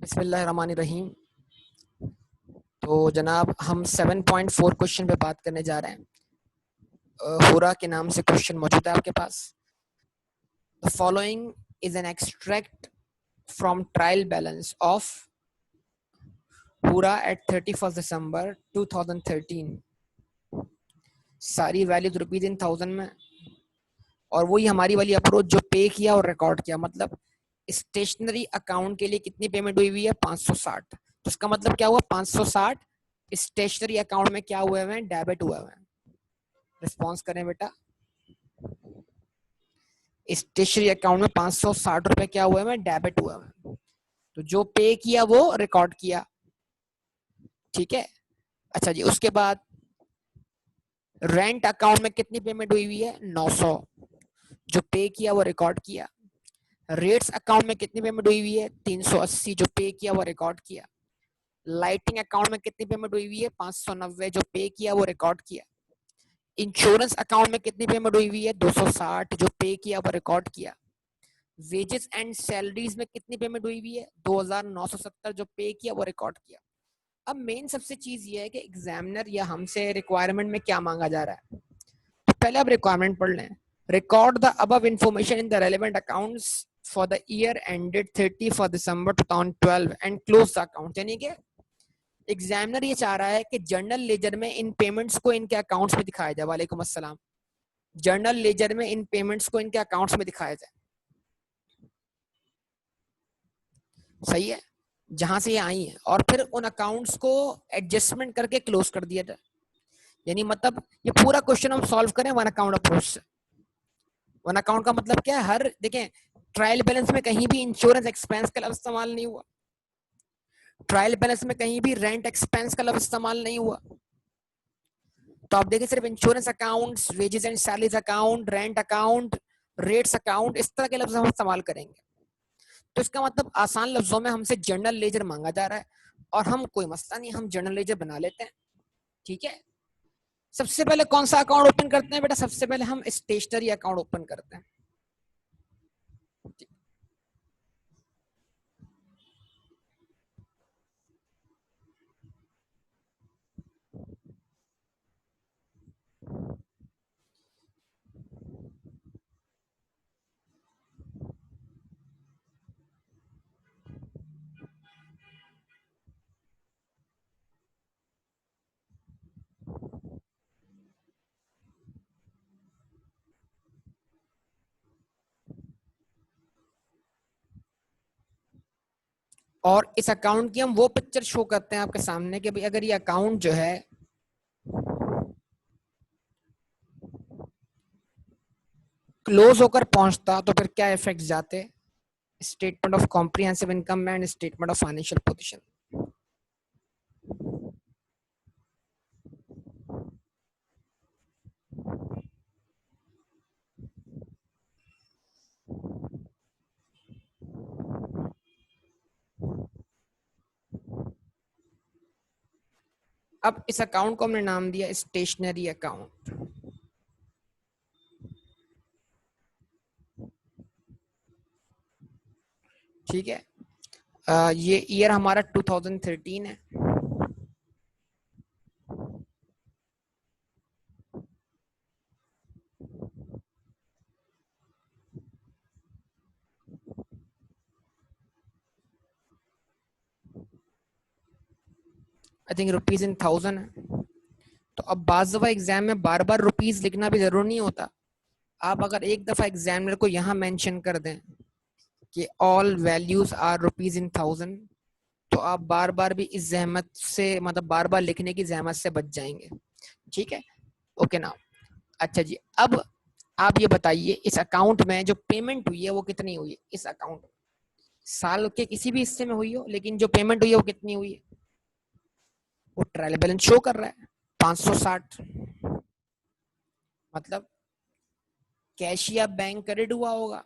बिस्मिल्लाहिर्रहमानिर्रहीम। तो जनाब हम 7.4 क्वेश्चन पे बात करने जा रहे हैं। हुरा के नाम से क्वेश्चन मौजूद है आपके पास। The following is an extract from trial balance of Hura at 31 December 2013। सारी वैल्यूज रुपीज इन थाउजेंड में, और वही हमारी वाली अप्रोच जो पे किया और रिकॉर्ड किया। मतलब स्टेशनरी अकाउंट के लिए कितनी पेमेंट हुई है? 560। तो इसका मतलब क्या हुआ? 560 स्टेशनरी अकाउंट में क्या हुए हैं? डेबिट हुए हैं। रिस्पॉन्स करें बेटा। स्टेशनरी अकाउंट में 560 रुपए क्या हुए हैं? डेबिट हुए हैं। तो जो पे किया वो रिकॉर्ड किया, ठीक है। अच्छा जी, उसके बाद रेंट अकाउंट में कितनी पेमेंट हुई है? 900। जो पे किया वो रिकॉर्ड किया। रेट्स अकाउंट में कितनी पेमेंट हुई है? 380। जो पे किया वो रिकॉर्ड किया। लाइटिंग अकाउंट में कितनी पेमेंट हुई है? 590। जो पे किया वो रिकॉर्ड किया। इंश्योरेंस अकाउंट में कितनी पेमेंट हुई है? 260। जो पे किया वो रिकॉर्ड किया। वेजेस एंड सैलरीज में कितनी पेमेंट हुई है? 2970। जो पे किया वो रिकॉर्ड किया। अब मेन सबसे चीज ये है कि एग्जामिनर या हमसे रिक्वायरमेंट में क्या मांगा जा रहा है। तो पहले आप रिक्वायरमेंट पढ़ लें। Record the above information in the relevant accounts for the year ended 31 December 2012 and close the account. यानी कि एग्जामिनर ये चाह रहा है कि जर्नल लेजर में इन पेमेंट्स को इनके अकाउंट्स में दिखाया जाए। वालेकुम अस्सलाम। जर्नल लेजर में इन पेमेंट्स को इनके अकाउंट्स में दिखाया जाए। सही है, जहां से ये आई है, और फिर उन अकाउंट्स को एडजस्टमेंट करके क्लोज कर दिया जाए। यानी मतलब ये पूरा क्वेश्चन हम सॉल्व करें वन अकाउंट अप्रोच से। वन अकाउंट का मतलब क्या है? हर देखें, ट्रायल बैलेंस में कहीं भी इंश्योरेंस एक्सपेंस का लफ्ज इस्तेमाल नहीं हुआ। ट्रायल बैलेंस में कहीं भी रेंट एक्सपेंस का लफ्ज इस्तेमाल नहीं हुआ। तो आप देखिए सिर्फ insurance accounts, wages and salaries account, rent account, rates account, इस तरह के लफ्ज हम इस्तेमाल करेंगे। तो इसका मतलब आसान लफ्जों में हमसे जर्नल लेजर मांगा जा रहा है, और हम कोई मसला नहीं, हम जर्नल लेजर बना लेते हैं, ठीक है। सबसे पहले कौन सा अकाउंट ओपन करते हैं बेटा? सबसे पहले हम स्टेशनरी अकाउंट ओपन करते हैं। और इस अकाउंट की हम वो पिक्चर शो करते हैं आपके सामने कि भाई अगर ये अकाउंट जो है क्लोज होकर पहुंचता तो फिर क्या इफेक्ट जाते? Statement of comprehensive income and statement of financial position. अब इस अकाउंट को हमने नाम दिया स्टेशनरी अकाउंट, ठीक है। ये ईयर हमारा 2013 है। I think rupees in thousand है। तो अब बाज़ दफा एग्जाम में बार बार रुपीज लिखना भी जरूरी नहीं होता। आप अगर एक दफा एग्जामिनर को यहाँ मेंशन कर दें कि all values are rupees in thousand, तो आप बार बार भी इस जहमत से, मतलब बार बार लिखने की जहमत से बच जाएंगे, ठीक है। ओके ना। अच्छा जी, अब आप ये बताइए इस अकाउंट में जो पेमेंट हुई है वो कितनी हुई है? इस अकाउंट साल के किसी भी हिस्से में हुई हो, लेकिन जो पेमेंट हुई है वो कितनी हुई है? वो ट्रायल बैलेंस शो कर रहा है 560। मतलब कैश या बैंक क्रेडिट हुआ होगा,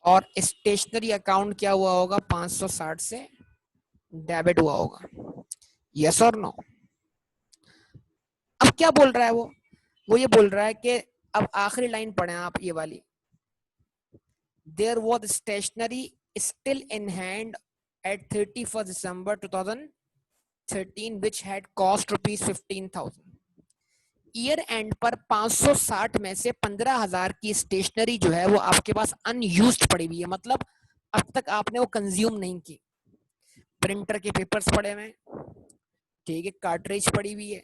और स्टेशनरी अकाउंट क्या हुआ होगा? 560 से डेबिट हुआ होगा। यस और नो? अब क्या बोल रहा है वो ये बोल रहा है कि अब आखिरी लाइन पढ़े आप, ये वाली। There was stationery still in hand at 31st December 2013 which had cost rupees 15,000. Year end पर 560 में से 15,000 की स्टेशनरी जो है वो आपके पास अनयूज्ड पड़ी हुई है, मतलब अब तक आपने वो कंज्यूम नहीं की। प्रिंटर के पेपर्स पड़े हुए हैं, ठीक है, कार्ट्रिज पड़ी हुई है,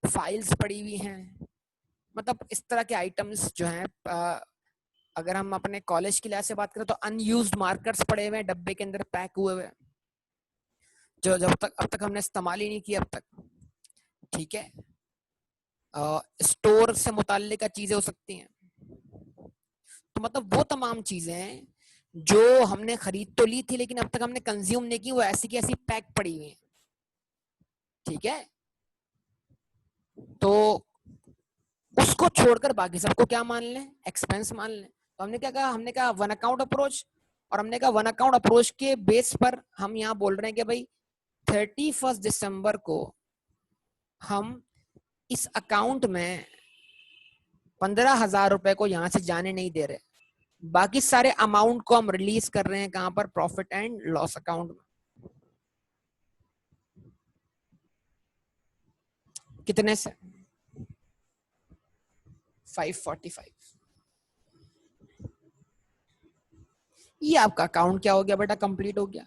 फाइल्स पड़ी हुई हैं, मतलब इस तरह के आइटम्स जो हैं। अगर हम अपने कॉलेज की लिहाज से बात करें तो अनयूज्ड मार्कर्स पड़े हुए हैं डब्बे के अंदर पैक हुए हुए, जो जब तक अब तक हमने इस्तेमाल ही नहीं किया अब तक, ठीक है। स्टोर से मुताल्लिका चीजें हो सकती हैं। तो मतलब वो तमाम चीजें हैं जो हमने खरीद तो ली थी लेकिन अब तक हमने कंज्यूम नहीं की, वो ऐसी की ऐसी पैक पड़ी हुई हैं, ठीक है। तो उसको छोड़कर बाकी सबको क्या मान लें, एक्सपेंस मान लें। तो हमने क्या कहा, हमने कहा वन अकाउंट अप्रोच, और हमने कहा वन अकाउंट अप्रोच के बेस पर हम यहाँ बोल रहे हैं कि भाई 31 दिसंबर को हम इस अकाउंट में 15,000 रुपए को यहाँ से जाने नहीं दे रहे, बाकी सारे अमाउंट को हम रिलीज कर रहे हैं कहां पर, प्रॉफिट एंड लॉस अकाउंट में। कितने से, 545। ये आपका अकाउंट क्या हो गया बेटा, कंप्लीट हो गया।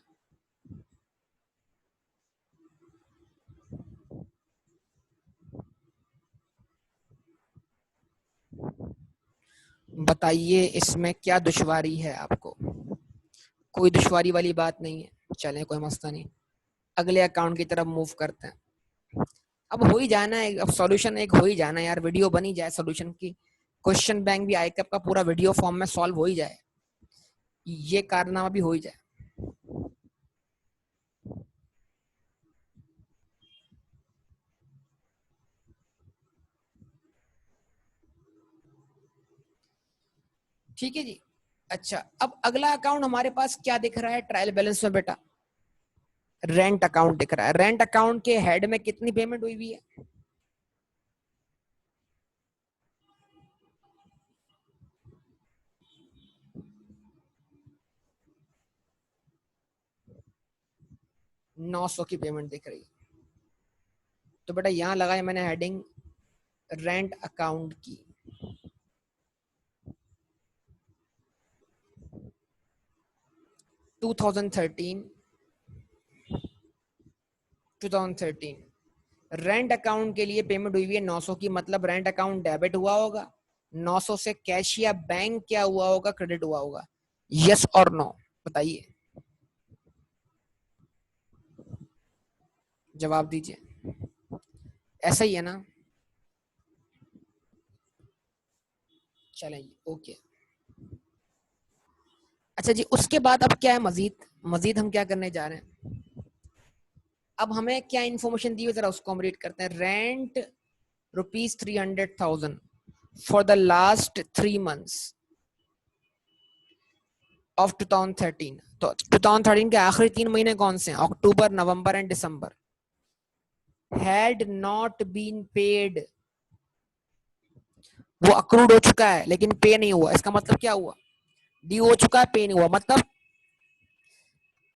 बताइए इसमें क्या दुश्वारी है आपको, कोई दुश्वारी वाली बात नहीं है, चलें कोई मसला नहीं, अगले अकाउंट की तरफ मूव करते हैं। अब हो ही जाना है, अब सॉल्यूशन एक हो ही जाना है यार, वीडियो बनी जाए सॉल्यूशन की, क्वेश्चन बैंक भी आईकैप का पूरा वीडियो फॉर्म में सॉल्व हो ही जाए, ये कारनामा भी हो ही जाए। ठीक है जी। अच्छा, अब अगला अकाउंट हमारे पास क्या दिख रहा है ट्रायल बैलेंस में बेटा, रेंट अकाउंट दिख रहा है। रेंट अकाउंट के हेड में कितनी पेमेंट हुई हुई है, नौ सौ की पेमेंट दिख रही है। तो बेटा यहां लगाई मैंने हेडिंग रेंट अकाउंट की। Two thousand thirteen rent account के लिए पेमेंट हुई हुई है 900 की, मतलब रेंट अकाउंट डेबिट हुआ होगा, 900 से कैश या बैंक क्या हुआ होगा, क्रेडिट हुआ होगा, यस और नो, बताइए, जवाब दीजिए। ऐसा ही है ना, चलेंगे ओके। अच्छा जी, उसके बाद अब क्या है, मजीद मजीद हम क्या करने जा रहे हैं, अब हमें क्या इन्फॉर्मेशन दी है जरा उसको हम रीड करते हैं। Rent ₹300,000 for the last 3 months of 2013। तो 2013 के आखिरी 3 महीने कौन से हैं, October, November and December, had not been paid, वो अक्रूड हो चुका है लेकिन पे नहीं हुआ। इसका मतलब क्या हुआ, ड्यू हो चुका है, पे नहीं हुआ, मतलब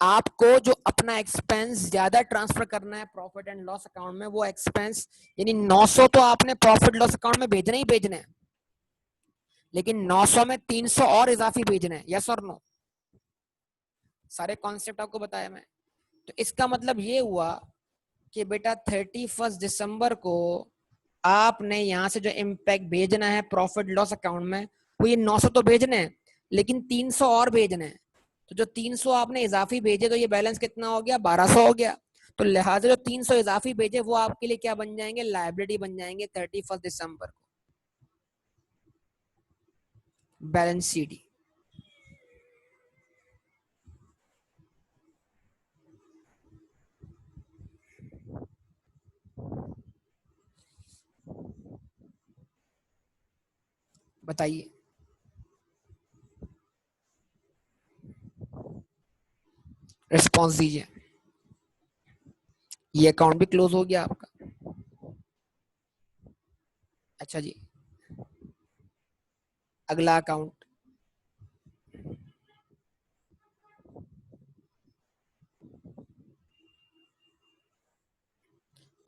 आपको जो अपना एक्सपेंस ज्यादा ट्रांसफर करना है प्रॉफिट एंड लॉस अकाउंट में, वो एक्सपेंस यानी 900 तो आपने प्रॉफिट लॉस अकाउंट में भेजने ही भेजने हैं, लेकिन 900 में 300 और इजाफी भेजने हैं, यस और नो। सारे कॉन्सेप्ट आपको बताया मैं। तो इसका मतलब ये हुआ कि बेटा 31 दिसंबर को आपने यहां से जो इम्पैक्ट भेजना है प्रॉफिट लॉस अकाउंट में, वो ये 900 तो भेजने हैं लेकिन 300 और भेजने हैं। तो जो 300 आपने इजाफी भेजे तो ये बैलेंस कितना हो गया, 1200 हो गया। तो लिहाजा जो 300 इजाफी भेजे वो आपके लिए क्या बन जाएंगे, लायबिलिटी बन जाएंगे 31 दिसंबर को, बैलेंस सीडी। बताइए, रिस्पॉन्स दीजिए। ये अकाउंट भी क्लोज हो गया आपका। अच्छा जी, अगला अकाउंट,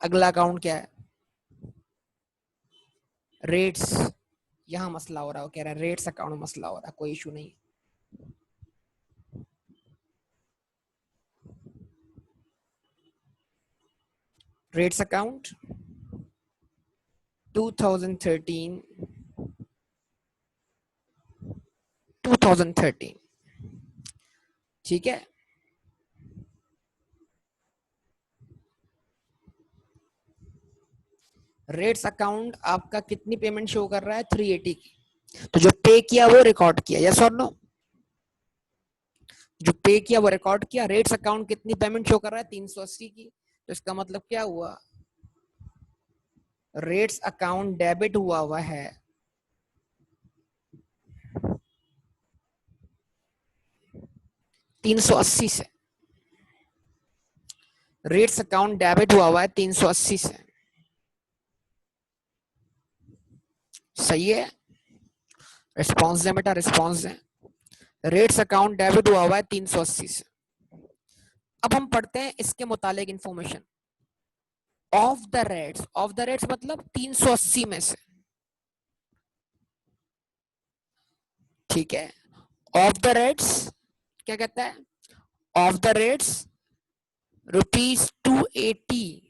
अगला अकाउंट क्या है? रेट्स। यहां मसला हो रहा है, वो कह रहा है रेट्स अकाउंट में मसला हो रहा है, कोई इशू नहीं। रेट्स अकाउंट 2013 2013, ठीक है। रेट्स अकाउंट आपका कितनी पेमेंट शो कर रहा है? 380 की। तो जो पे किया वो रिकॉर्ड किया, यस और नो? जो पे किया वो रिकॉर्ड किया। रेट्स अकाउंट कितनी पेमेंट शो कर रहा है? 380 की। तो इसका मतलब क्या हुआ? रेट्स अकाउंट डेबिट हुआ है 380 से। रेट्स अकाउंट डेबिट हुआ है 380 से, सही है? रिस्पॉन्स दे बेटा, रिस्पॉन्स दे। रेट्स अकाउंट डेबिट हुआ है 380 से। अब हम पढ़ते हैं इसके मुतालिक information. Of the rates, of the rates मतलब 380 में से, ठीक है। ऑफ द रेट्स क्या कहता है? Of the rates ₹280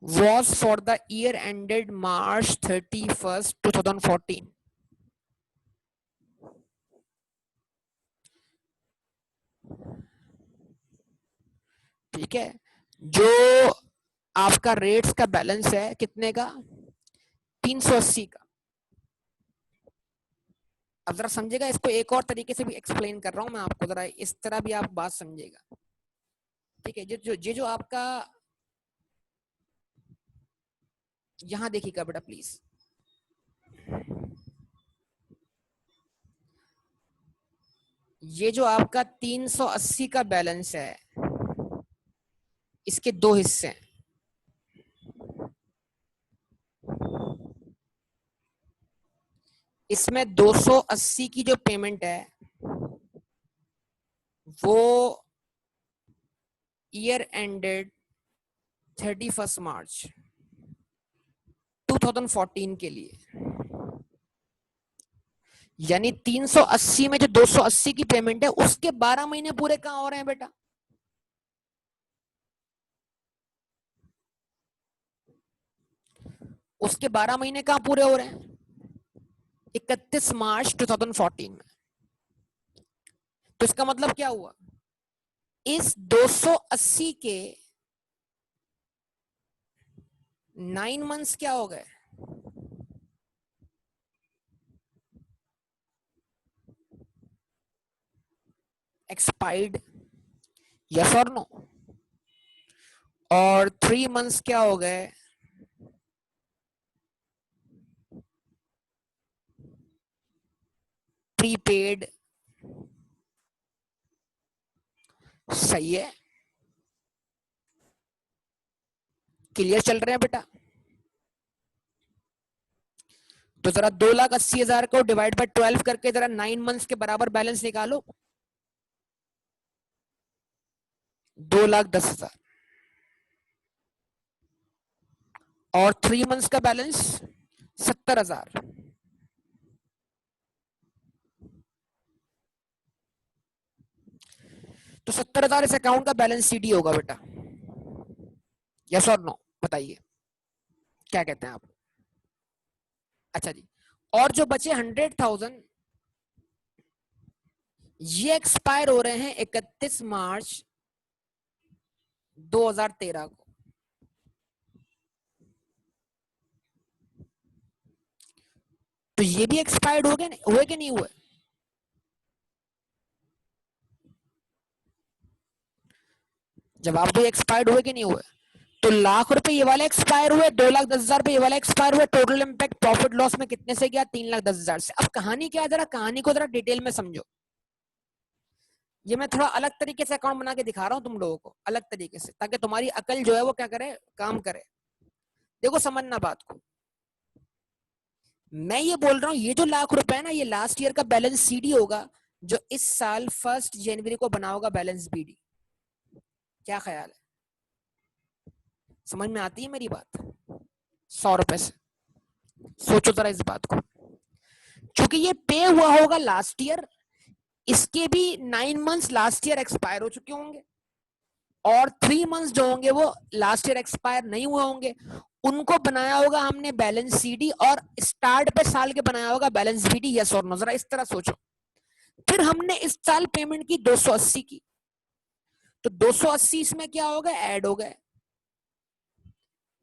was for the year ended March 31st 2014। ठीक है। जो आपका रेट्स का बैलेंस है कितने का? 380 का। अब जरा समझेगा इसको, एक और तरीके से भी एक्सप्लेन कर रहा हूं मैं आपको, जरा इस तरह भी आप बात समझेगा, ठीक है। जो आपका यहां देखिएगा बेटा प्लीज। ये जो आपका 380 का बैलेंस है, इसके दो हिस्से हैं। इसमें 280 की जो पेमेंट है वो ईयर एंडेड 31 मार्च 2014 के लिए। यानी 380 में जो 280 की पेमेंट है उसके 12 महीने पूरे कहां हो रहे हैं बेटा? उसके 12 महीने कहां पूरे हो रहे हैं? 31 मार्च 2014 में। तो इसका मतलब क्या हुआ? इस 280 के 9 मंथ्स क्या हो गए? एक्सपायर्ड, यस और नो? और 3 मंथ्स क्या हो गए? प्रीपेड, सही है। क्लियर चल रहे हैं बेटा? तो जरा 2,80,000 को डिवाइड बाय 12 करके जरा 9 मंथ्स के बराबर बैलेंस निकालो। 2,10,000। और 3 मंथ्स का बैलेंस 70,000। तो 70,000 इस अकाउंट का बैलेंस सीडी होगा बेटा, यस और नो? बताइए क्या कहते हैं आप? अच्छा जी। और जो बचे 100,000 ये एक्सपायर हो रहे हैं 31 मार्च 2013 को। तो ये भी एक्सपायर्ड हो गए, हुए कि नहीं हुए? जवाब दो, एक्सपायर्ड हुए कि नहीं हुए? तो ₹1,00,000 ये वाले एक्सपायर हुए, 2,10,000 ये वाले एक्सपायर हुए। टोटल इंपैक्ट प्रॉफिट लॉस में कितने से गया? 3,10,000 से। अब कहानी क्या है, जरा कहानी को जरा डिटेल में समझो। ये मैं थोड़ा अलग तरीके से अकाउंट बना के दिखा रहा हूं तुम लोगों को, अलग तरीके से, ताकि तुम्हारी अकल जो है वो क्या करे, काम करे। देखो समझना बात को। मैं ये बोल रहा हूँ ये जो ₹1,00,000 है ना, ये लास्ट ईयर का बैलेंस सीडी होगा, जो इस साल 1 जनवरी को बना होगा बैलेंस बीडी। क्या ख्याल है? समझ में आती है मेरी बात? 100 रुपए से सोचो जरा इस बात को, क्योंकि ये पे हुआ होगा लास्ट ईयर, इसके भी 9 मंथ्स लास्ट ईयर एक्सपायर हो चुके होंगे, और 3 मंथ्स जो होंगे वो लास्ट ईयर एक्सपायर नहीं हुए होंगे, उनको बनाया होगा हमने बैलेंस सीडी, और स्टार्ट पे साल के बनाया होगा बैलेंस बीडी। यस और नो? जरा इस तरह सोचो। फिर हमने इस साल पेमेंट की 280 की, तो 280 इसमें क्या हो गया? ऐड हो गए।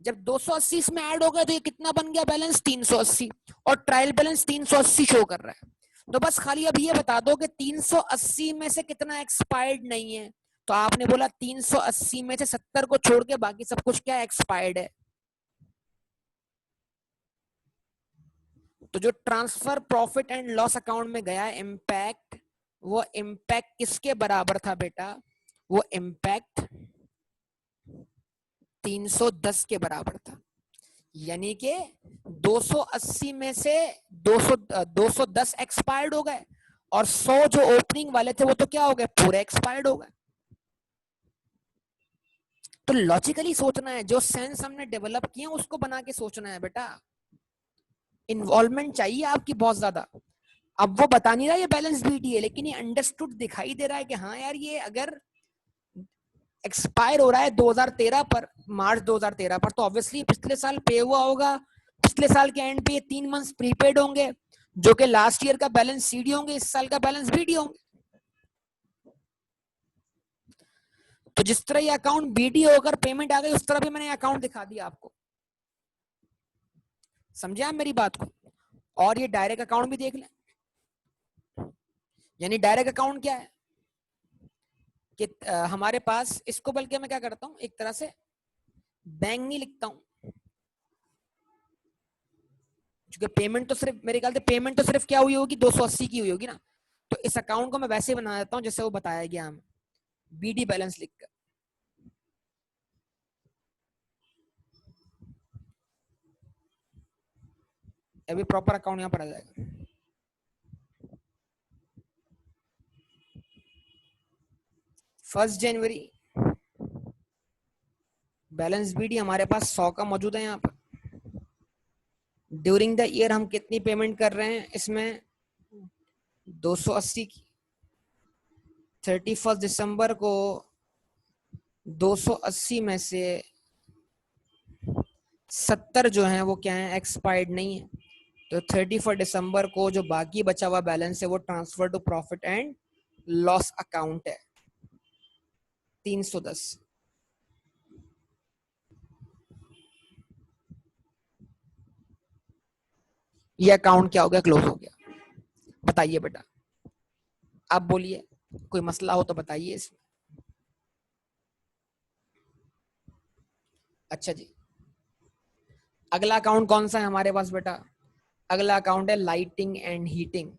जब 280 इसमें ऐड हो गया तो ये कितना बन गया बैलेंस? 380, और ट्रायल बैलेंस 380 शो कर रहा है। तो बस खाली अब ये बता दो कि 380 में से कितना एक्सपायर्ड नहीं है। तो आपने बोला 380 में से 70 को छोड़ के बाकी सब कुछ क्या एक्सपायर्ड है। तो जो transfer profit and loss account में गया इम्पैक्ट, वो इम्पैक्ट किसके बराबर था बेटा? वो इम्पैक्ट 310 के बराबर था। यानी कि 280 में से 210 एक्सपायर्ड हो गए, और 100 जो ओपनिंग वाले थे वो तो क्या हो गए? पूरे एक्सपायर्ड हो गए। तो लॉजिकली सोचना है, जो सेंस हमने डेवलप किए उसको बना के सोचना है बेटा। इन्वॉल्वमेंट चाहिए आपकी बहुत ज्यादा। अब वो बता नहीं रहा ये बैलेंस बीटी है, लेकिन ये अंडरस्टूड दिखाई दे रहा है कि हाँ यार, ये अगर एक्सपायर हो रहा है 2013 पर, मार्च 2013 पर, तो ऑब्वियसली पिछले साल पे हुआ होगा। पिछले साल के एंड पे ये 3 मंथ्स प्रीपेड होंगे, जो कि लास्ट ईयर का बैलेंस सीडी होंगे, इस साल का बैलेंस बीडी होंगे। तो जिस तरह ये अकाउंट बीडी होकर पेमेंट आ गई, उस तरह भी मैंने अकाउंट दिखा दिया आपको। समझे आप मेरी बात को? और ये डायरेक्ट अकाउंट भी देख लें। यानी डायरेक्ट अकाउंट क्या है कि हमारे पास, इसको बल्कि मैं क्या करता हूं, एक तरह से बैंक नहीं लिखता हूं, क्योंकि पेमेंट तो सिर्फ, मेरे ख्याल से पेमेंट तो सिर्फ क्या हुई होगी? 280 की हुई होगी ना। तो इस अकाउंट को मैं वैसे बना देता हूं जैसे वो बताया गया हमें, बीडी बैलेंस लिखकर। अभी प्रॉपर अकाउंट यहां पर आ जाएगा। 1 जनवरी बैलेंस बीडी हमारे पास 100 का मौजूद है यहाँ पर। ड्यूरिंग द ईयर हम कितनी पेमेंट कर रहे हैं इसमें? 280 की। 31 दिसंबर को 280 में से 70 जो है वो क्या है? एक्सपायर्ड नहीं है। तो 31 दिसंबर को जो बाकी बचा हुआ बैलेंस है वो transfer to profit and loss account है, 310। ये अकाउंट क्या हो गया? क्लोज हो गया। बताइए बेटा, आप बोलिए, कोई मसला हो तो बताइए इसमें। अच्छा जी, अगला अकाउंट कौन सा है हमारे पास बेटा? अगला अकाउंट है lighting and heating.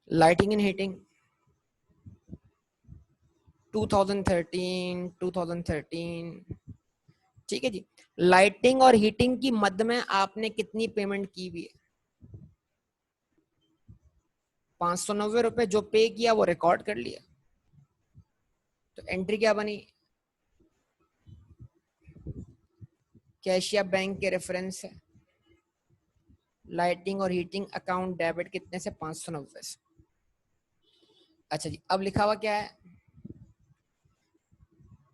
Lighting and heating 2013। ठीक है जी। लाइटिंग और हीटिंग की मद में आपने कितनी पेमेंट की हुई है? 590 रुपए। जो पे किया वो रिकॉर्ड कर लिया। तो एंट्री क्या बनी? कैशिया बैंक के रेफरेंस है, लाइटिंग और हीटिंग अकाउंट डेबिट कितने से? 590 से। अच्छा जी, अब लिखा हुआ क्या है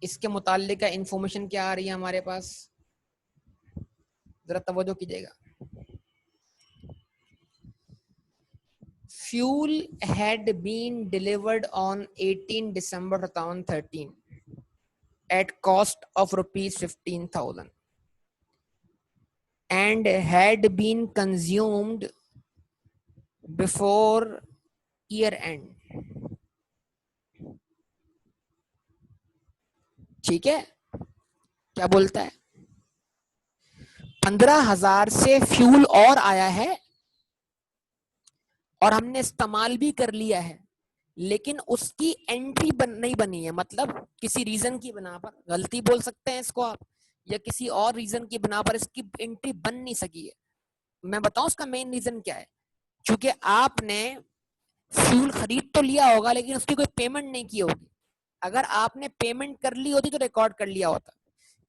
इसके मुताल्लिक का इंफॉर्मेशन क्या आ रही है हमारे पास? जरा तवज्जो कीजिएगा। Fuel had been delivered on 18 December 2013 at cost of rupees 15,000 and had been consumed before year end. ठीक है, क्या बोलता है, 15,000 से फ्यूल और आया है और हमने इस्तेमाल भी कर लिया है, लेकिन उसकी एंट्री नहीं बनी है, मतलब किसी रीजन की बिना पर, गलती बोल सकते हैं इसको आप, या किसी और रीजन की बिना पर इसकी एंट्री बन नहीं सकी है। मैं बताऊं उसका मेन रीजन क्या है, क्योंकि आपने फ्यूल खरीद तो लिया होगा लेकिन उसकी कोई पेमेंट नहीं की होगी। अगर आपने पेमेंट कर ली होती तो रिकॉर्ड कर लिया होता।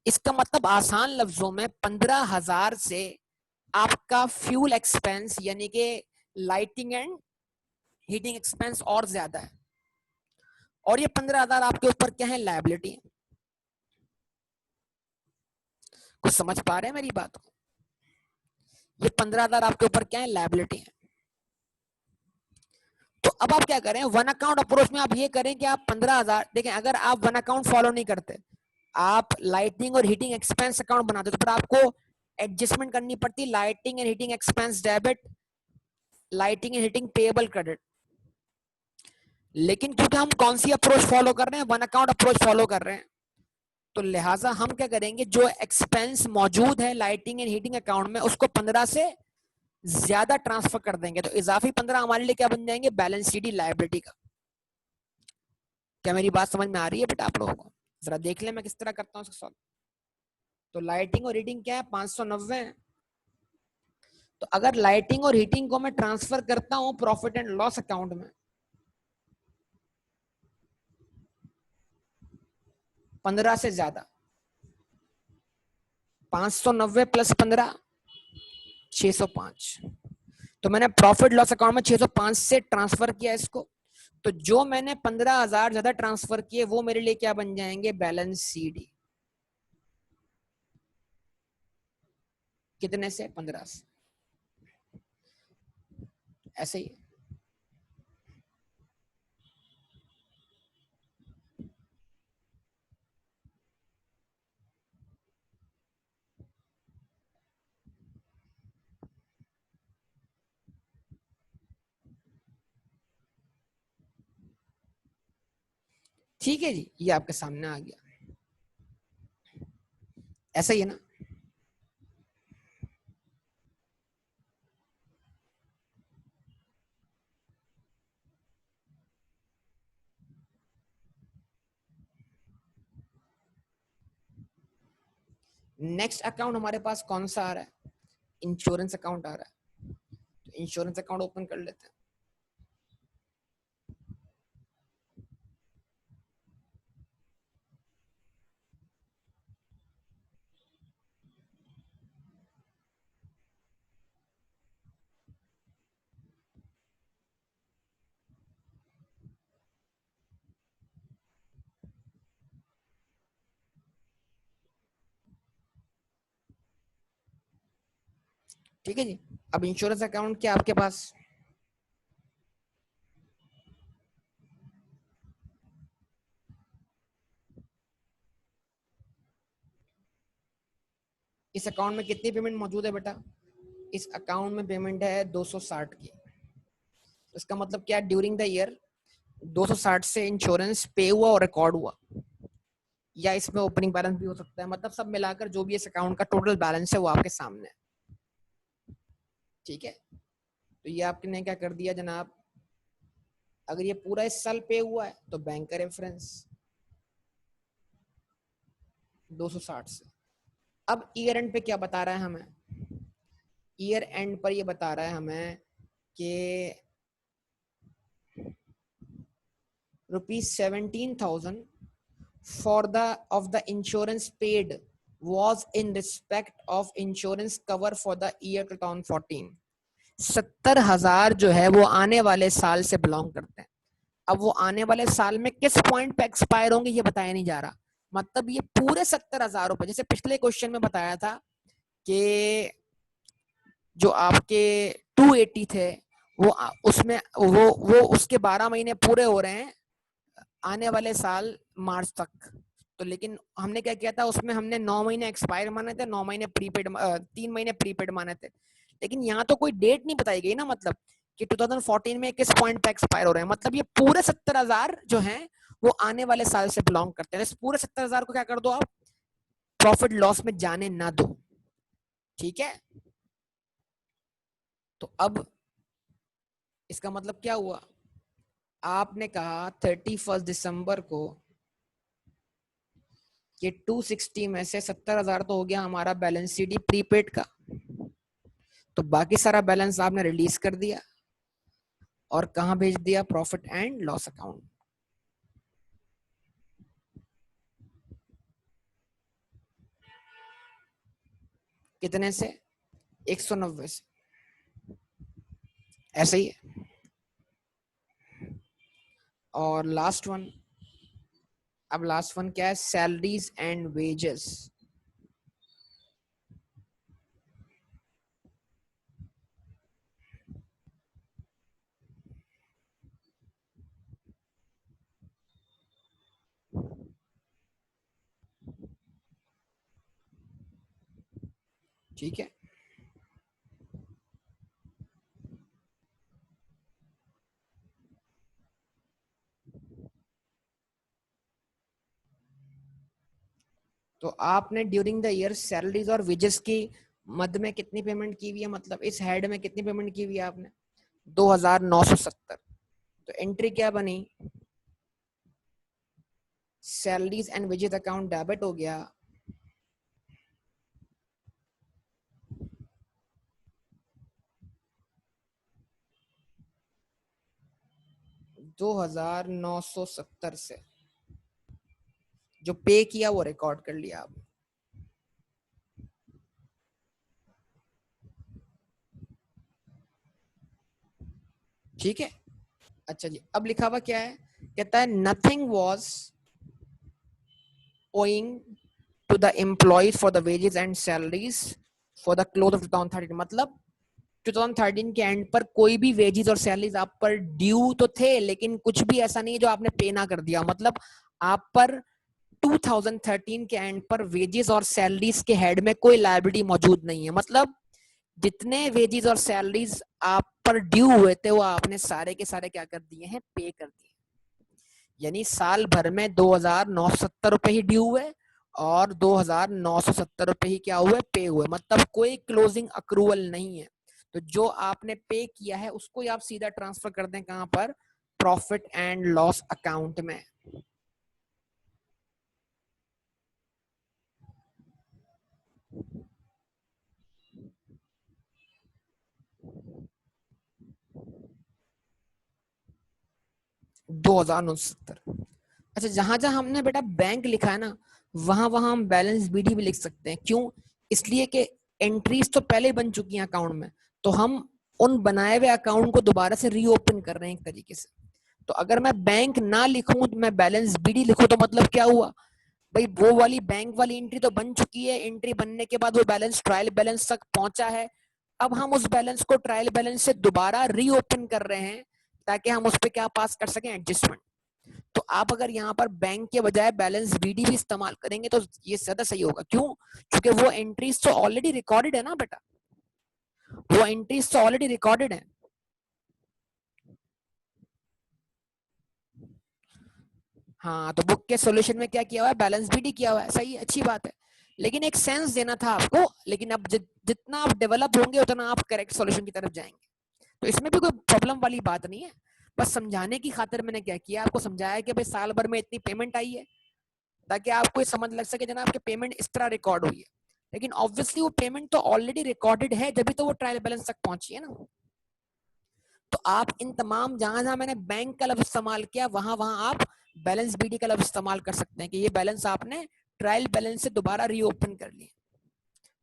इसका मतलब आसान लफ्जों में 15,000 से आपका फ्यूल एक्सपेंस यानी कि लाइटिंग एंड हीटिंग एक्सपेंस और ज्यादा है, और ये 15,000 आपके ऊपर क्या है, लायबिलिटी। कुछ समझ पा रहे हैं मेरी बात को? ये 15,000 आपके ऊपर क्या है, लायबिलिटी है। तो अब आप क्या करें, वन अकाउंट अप्रोच में आप ये करें कि आप 15,000 देखें, अगर आप वन अकाउंट फॉलो नहीं करते, आप लाइटिंग और हीटिंग एक्सपेंस अकाउंट बनाते तो फिर आपको एडजस्टमेंट करनी पड़ती, lighting and heating expense debit, lighting and heating payable credit. लेकिन क्योंकि हम कौन सी अप्रोच फॉलो कर रहे हैं, वन अकाउंट अप्रोच फॉलो कर रहे हैं, तो लिहाजा हम क्या करेंगे, जो एक्सपेंस मौजूद है लाइटिंग एंड हीटिंग अकाउंट में उसको 15 से ज्यादा ट्रांसफर कर देंगे, तो इजाफी 15 हमारे लिए क्या बन जाएंगे, बैलेंस शीट लायबिलिटी का। क्या मेरी बात समझ में आ रही है बेटा आप लोगों को? जरा देख ले मैं किस तरह करता हूँ सॉल्व। तो लाइटिंग और हीटिंग क्या है, 590 है। तो अगर लाइटिंग और हीटिंग को मैं ट्रांसफर करता हूं प्रॉफिट एंड लॉस अकाउंट में, 15 से ज्यादा, 590 प्लस 15, 605। तो मैंने प्रॉफिट लॉस अकाउंट में 605 से ट्रांसफर किया इसको, तो जो मैंने 15,000 ज्यादा ट्रांसफर किए वो मेरे लिए क्या बन जाएंगे, बैलेंस सीडी। कितने से, 15 से, ऐसे ही। ठीक है जी, ये आपके सामने आ गया, ऐसा ही है ना। नेक्स्ट अकाउंट हमारे पास कौन सा आ रहा है, इंश्योरेंस अकाउंट आ रहा है। तो इंश्योरेंस अकाउंट ओपन कर लेते हैं। ठीक है जी, अब इंश्योरेंस अकाउंट क्या आपके पास, इस अकाउंट में कितनी पेमेंट मौजूद है बेटा, इस अकाउंट में पेमेंट है 260 की। इसका मतलब क्या, ड्यूरिंग द ईयर 260 से इंश्योरेंस पे हुआ और रिकॉर्ड हुआ, या इसमें ओपनिंग बैलेंस भी हो सकता है, मतलब सब मिलाकर जो भी इस अकाउंट का टोटल बैलेंस है वो आपके सामने है। ठीक है, तो ये आपने क्या कर दिया जनाब, अगर ये पूरा इस साल पे हुआ है तो बैंक का रेफरेंस 260 से। अब ईयर एंड पे क्या बता रहा है हमें, ईयर एंड पर ये बता रहा है हमें कि ₹17,000 for the of the insurance paid was in respect of insurance cover for the year 2014। 70,000 जो है वो आने वाले साल से बिलोंग करते हैं। अब वो आने वाले साल में किस पॉइंट पे एक्सपायर होंगे ये बताया नहीं जा रहा, मतलब ये पूरे 70,000 रुपए, जैसे पिछले क्वेश्चन में बताया था कि जो आपके 280 थे वो उसमें वो उसके 12 महीने पूरे हो रहे हैं आने वाले साल मार्च तक। तो लेकिन हमने क्या किया था, उसमें हमने 9 महीने एक्सपायर माने थे, 9 महीने प्रीपेड, 3 महीने प्रीपेड माने थे। लेकिन यहाँ तो कोई डेट नहीं बताई गई ना, मतलब कि 2014 में किस पॉइंट पे एक्सपायर हो रहे हैं, मतलब ये पूरे 70,000 जो हैं वो आने वाले साल से बिलोंग करते हैं। इस पूरे 70,000 को क्या कर दो आप, प्रॉफिट लॉस में जाने ना दो, ठीक है। तो अब इसका मतलब क्या हुआ, आपने कहा 31 दिसंबर को कि 260 में से 70,000 तो हो गया हमारा बैलेंस शीट प्रीपेड का, तो बाकी सारा बैलेंस आपने रिलीज कर दिया और कहां भेज दिया, प्रॉफिट एंड लॉस अकाउंट। कितने से, 190 से, ऐसे ही है। और लास्ट वन, अब लास्ट वन क्या है, सैलरीज एंड वेजेस। ठीक है, तो आपने ड्यूरिंग द ईयर सैलरीज और वेजेस की मद में कितनी पेमेंट की हुई है, मतलब इस हेड में कितनी पेमेंट की हुई है आपने, 2,970। तो एंट्री क्या बनी, salaries and wages account debit हो गया, 2,970 से, जो पे किया वो रिकॉर्ड कर लिया आपने, ठीक है। अच्छा जी, अब लिखा हुआ क्या है, कहता है nothing was owing to the employees for the wages and salaries for the close of 2013, मतलब 2013 के एंड पर कोई भी वेजेस और सैलरीज आप पर ड्यू तो थे, लेकिन कुछ भी ऐसा नहीं है जो आपने पे ना कर दिया, मतलब आप पर 2013 के एंड पर वेजेस और सैलरीज के हेड में कोई लायबिलिटी मौजूद नहीं है, मतलब जितने वेजेस और सैलरीज आप पर ड्यू हुए थे वो आपने सारे के सारे क्या कर दिए हैं, पे कर दिए। यानी साल भर में 2,970 ही ड्यू हुए और 2,970 ही क्या हुए, पे हुए, मतलब कोई क्लोजिंग अक्रूवल नहीं है। तो जो आपने पे किया है उसको ही आप सीधा ट्रांसफर कर दें कहां पर, प्रॉफिट एंड लॉस अकाउंट में। दो हजार उनसत्तर। अच्छा, जहां जहां हमने बेटा बैंक लिखा है ना, वहां वहां हम बैलेंस बीडी भी लिख सकते हैं, क्यों, इसलिए कि एंट्रीज तो पहले बन चुकी हैं अकाउंट में, तो हम उन बनाए हुए अकाउंट को दोबारा से रीओपन कर रहे हैं एक तरीके से। तो अगर मैं बैंक ना लिखूं, मैं बैलेंस बीडी लिखूं, तो मतलब क्या हुआ भाई, वो वाली बैंक वाली एंट्री तो बन चुकी है, एंट्री बनने के बाद वो बैलेंस ट्रायल बैलेंस तक पहुंचा है, अब हम उस बैलेंस को ट्रायल बैलेंस से दोबारा रीओपन कर रहे हैं ताकि हम उस पर क्या पास कर सकें, एडजस्टमेंट। तो आप अगर यहाँ पर बैंक के बजाय बैलेंस बीडी भी इस्तेमाल करेंगे तो ये ज्यादा सही होगा, क्यों, क्योंकि वो एंट्रीज तो ऑलरेडी रिकॉर्डेड है ना बेटा, वो एंट्रीज तो ऑलरेडी रिकॉर्डेड है। हाँ, तो बुक के सॉल्यूशन में क्या किया हुआ है, बैलेंस बीडी किया हुआ है, सही, अच्छी बात है, लेकिन एक सेंस देना था आपको, लेकिन अब जितना आप डेवलप होंगे उतना आप करेक्ट सॉल्यूशन की तरफ जाएंगे, तो इसमें भी कोई प्रॉब्लम वाली बात नहीं है। बस समझाने की खातिर मैंने क्या किया, आपको समझाया कि भाई साल भर में इतनी पेमेंट आई है, ताकि आपको ये समझ लग सके जनाब कि पेमेंट इस तरह रिकॉर्ड हुई है, लेकिन ऑब्वियसली वो पेमेंट तो ऑलरेडी रिकॉर्डेड है, जब भी तो वो ट्रायल बैलेंस तक पहुंची है ना। तो आप इन तमाम, जहां जहां मैंने बैंक का लफ्ज इस्तेमाल किया, वहां वहां आप बैलेंस बीडी का लफ्ज इस्तेमाल कर सकते हैं कि ये बैलेंस आपने ट्रायल बैलेंस से दोबारा रीओपन कर लिया,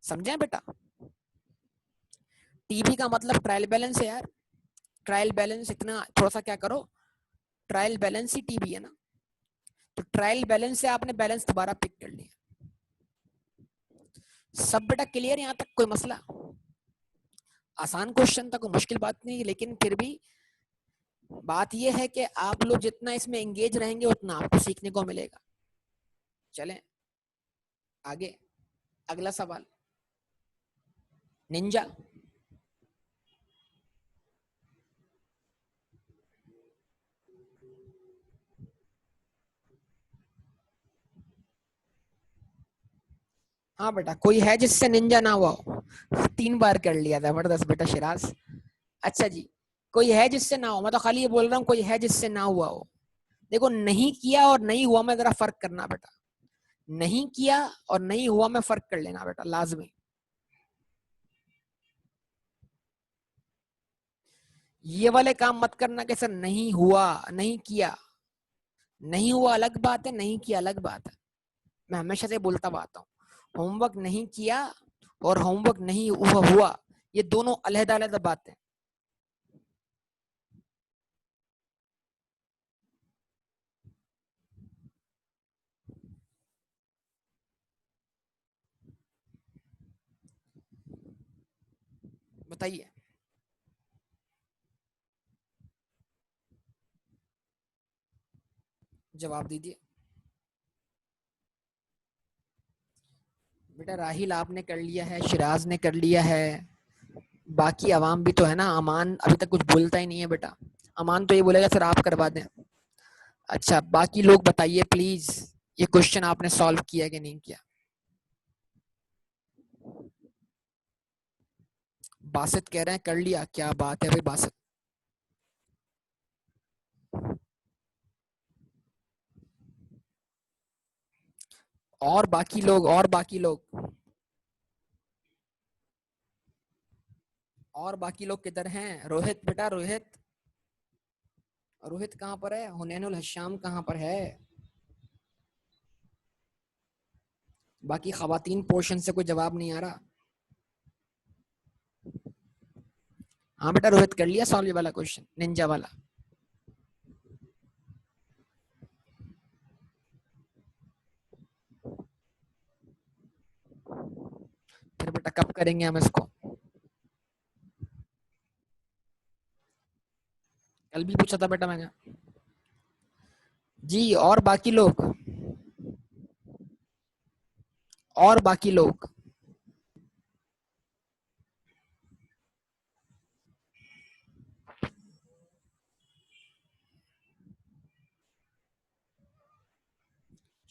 समझे बेटा। टीबी का मतलब ट्रायल बैलेंस है यार, ट्रायल बैलेंस, इतना थोड़ा सा क्या करो, ट्रायल बैलेंस ही टीबी है ना, तो ट्रायल बैलेंस से आपने बैलेंस दोबारा पिक कर लिया। सब बेटा क्लियर यहाँ तक, कोई मसला, आसान क्वेश्चन था, कोई मुश्किल बात नहीं, लेकिन फिर भी बात यह है कि आप लोग जितना इसमें एंगेज रहेंगे उतना आपको सीखने को मिलेगा। चलें आगे, अगला सवाल, निंजा। हाँ बेटा, कोई है जिससे निंजा ना हुआ हो? 3 बार कर लिया, जबरदस्त बेटा शिराज। अच्छा जी, कोई है जिससे ना हो, मैं तो खाली ये बोल रहा हूँ कोई है जिससे ना हुआ हो। देखो, नहीं किया और नहीं हुआ में जरा फर्क करना बेटा। नहीं किया और नहीं हुआ में फर्क कर लेना बेटा, लाजमी। ये वाले काम मत करना कि सर नहीं हुआ, नहीं किया। नहीं हुआ अलग बात है, नहीं किया अलग बात है। मैं हमेशा से बोलता आता हूँ, होमवर्क नहीं किया और होमवर्क नहीं हुआ, ये दोनों अलग अलग बातें। बताइए, जवाब दीजिए बेटा। राहिल आपने कर लिया है, शिराज ने कर लिया है, बाकी आवाम भी तो है ना। अमान अभी तक कुछ बोलता ही नहीं है बेटा। अमान तो ये बोलेगा सर आप करवा दें। अच्छा, बाकी लोग बताइए प्लीज, ये क्वेश्चन आपने सॉल्व किया कि नहीं किया? बासित कह रहे हैं कर लिया, क्या बात है भाई बासित। और बाकी लोग, और बाकी लोग, और बाकी लोग किधर हैं? रोहित बेटा, रोहित, रोहित कहाँ पर है? हुनैनुल हशाम कहाँ पर है? बाकी खवातीन पोर्शन से कोई जवाब नहीं आ रहा। हाँ बेटा, रोहित कर लिया सॉल्व वाला क्वेश्चन, निंजा वाला। फिर बेटा कब करेंगे हम इसको? कल भी पूछा था बेटा मैंने। जी, और बाकी लोग, और बाकी लोग।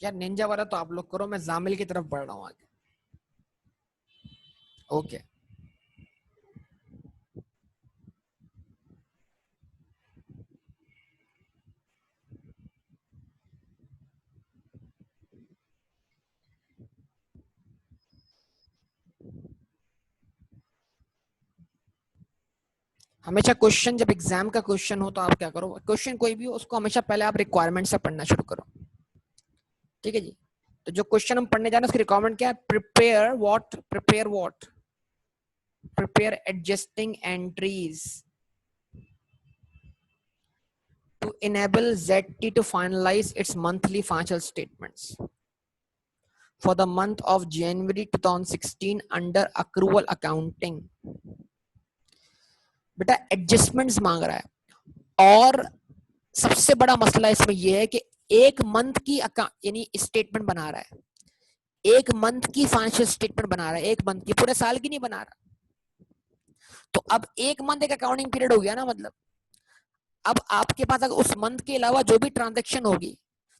यार निंजा वाला तो आप लोग करो, मैं जामिल की तरफ बढ़ रहा हूँ आगे। ओके। हमेशा क्वेश्चन, जब एग्जाम का क्वेश्चन हो तो आप क्या करो, क्वेश्चन कोई भी हो उसको हमेशा पहले आप रिक्वायरमेंट से पढ़ना शुरू करो। ठीक है जी। तो जो क्वेश्चन हम पढ़ने जा रहे हैं उसकी रिक्वायरमेंट क्या है? Prepare what, prepare what, prepare adjusting entries to enable ZT to finalize its monthly financial statements for the month of January 2016 under accrual accounting। बेटा एडजस्टमेंट्स मांग रहा है, और सबसे बड़ा मसला इसमें यह है कि एक मंथ की यानी स्टेटमेंट बना रहा है, एक मंथ की फाइनेंशियल स्टेटमेंट बना रहा है, एक मंथ की, पूरे साल की नहीं बना रहा। तो अब एक मंथ एक अकाउंटिंग पीरियड हो गया ना, मतलब अब आपके पास अगर उस मंथ के अलावा जो भी ट्रांजेक्शन होगी,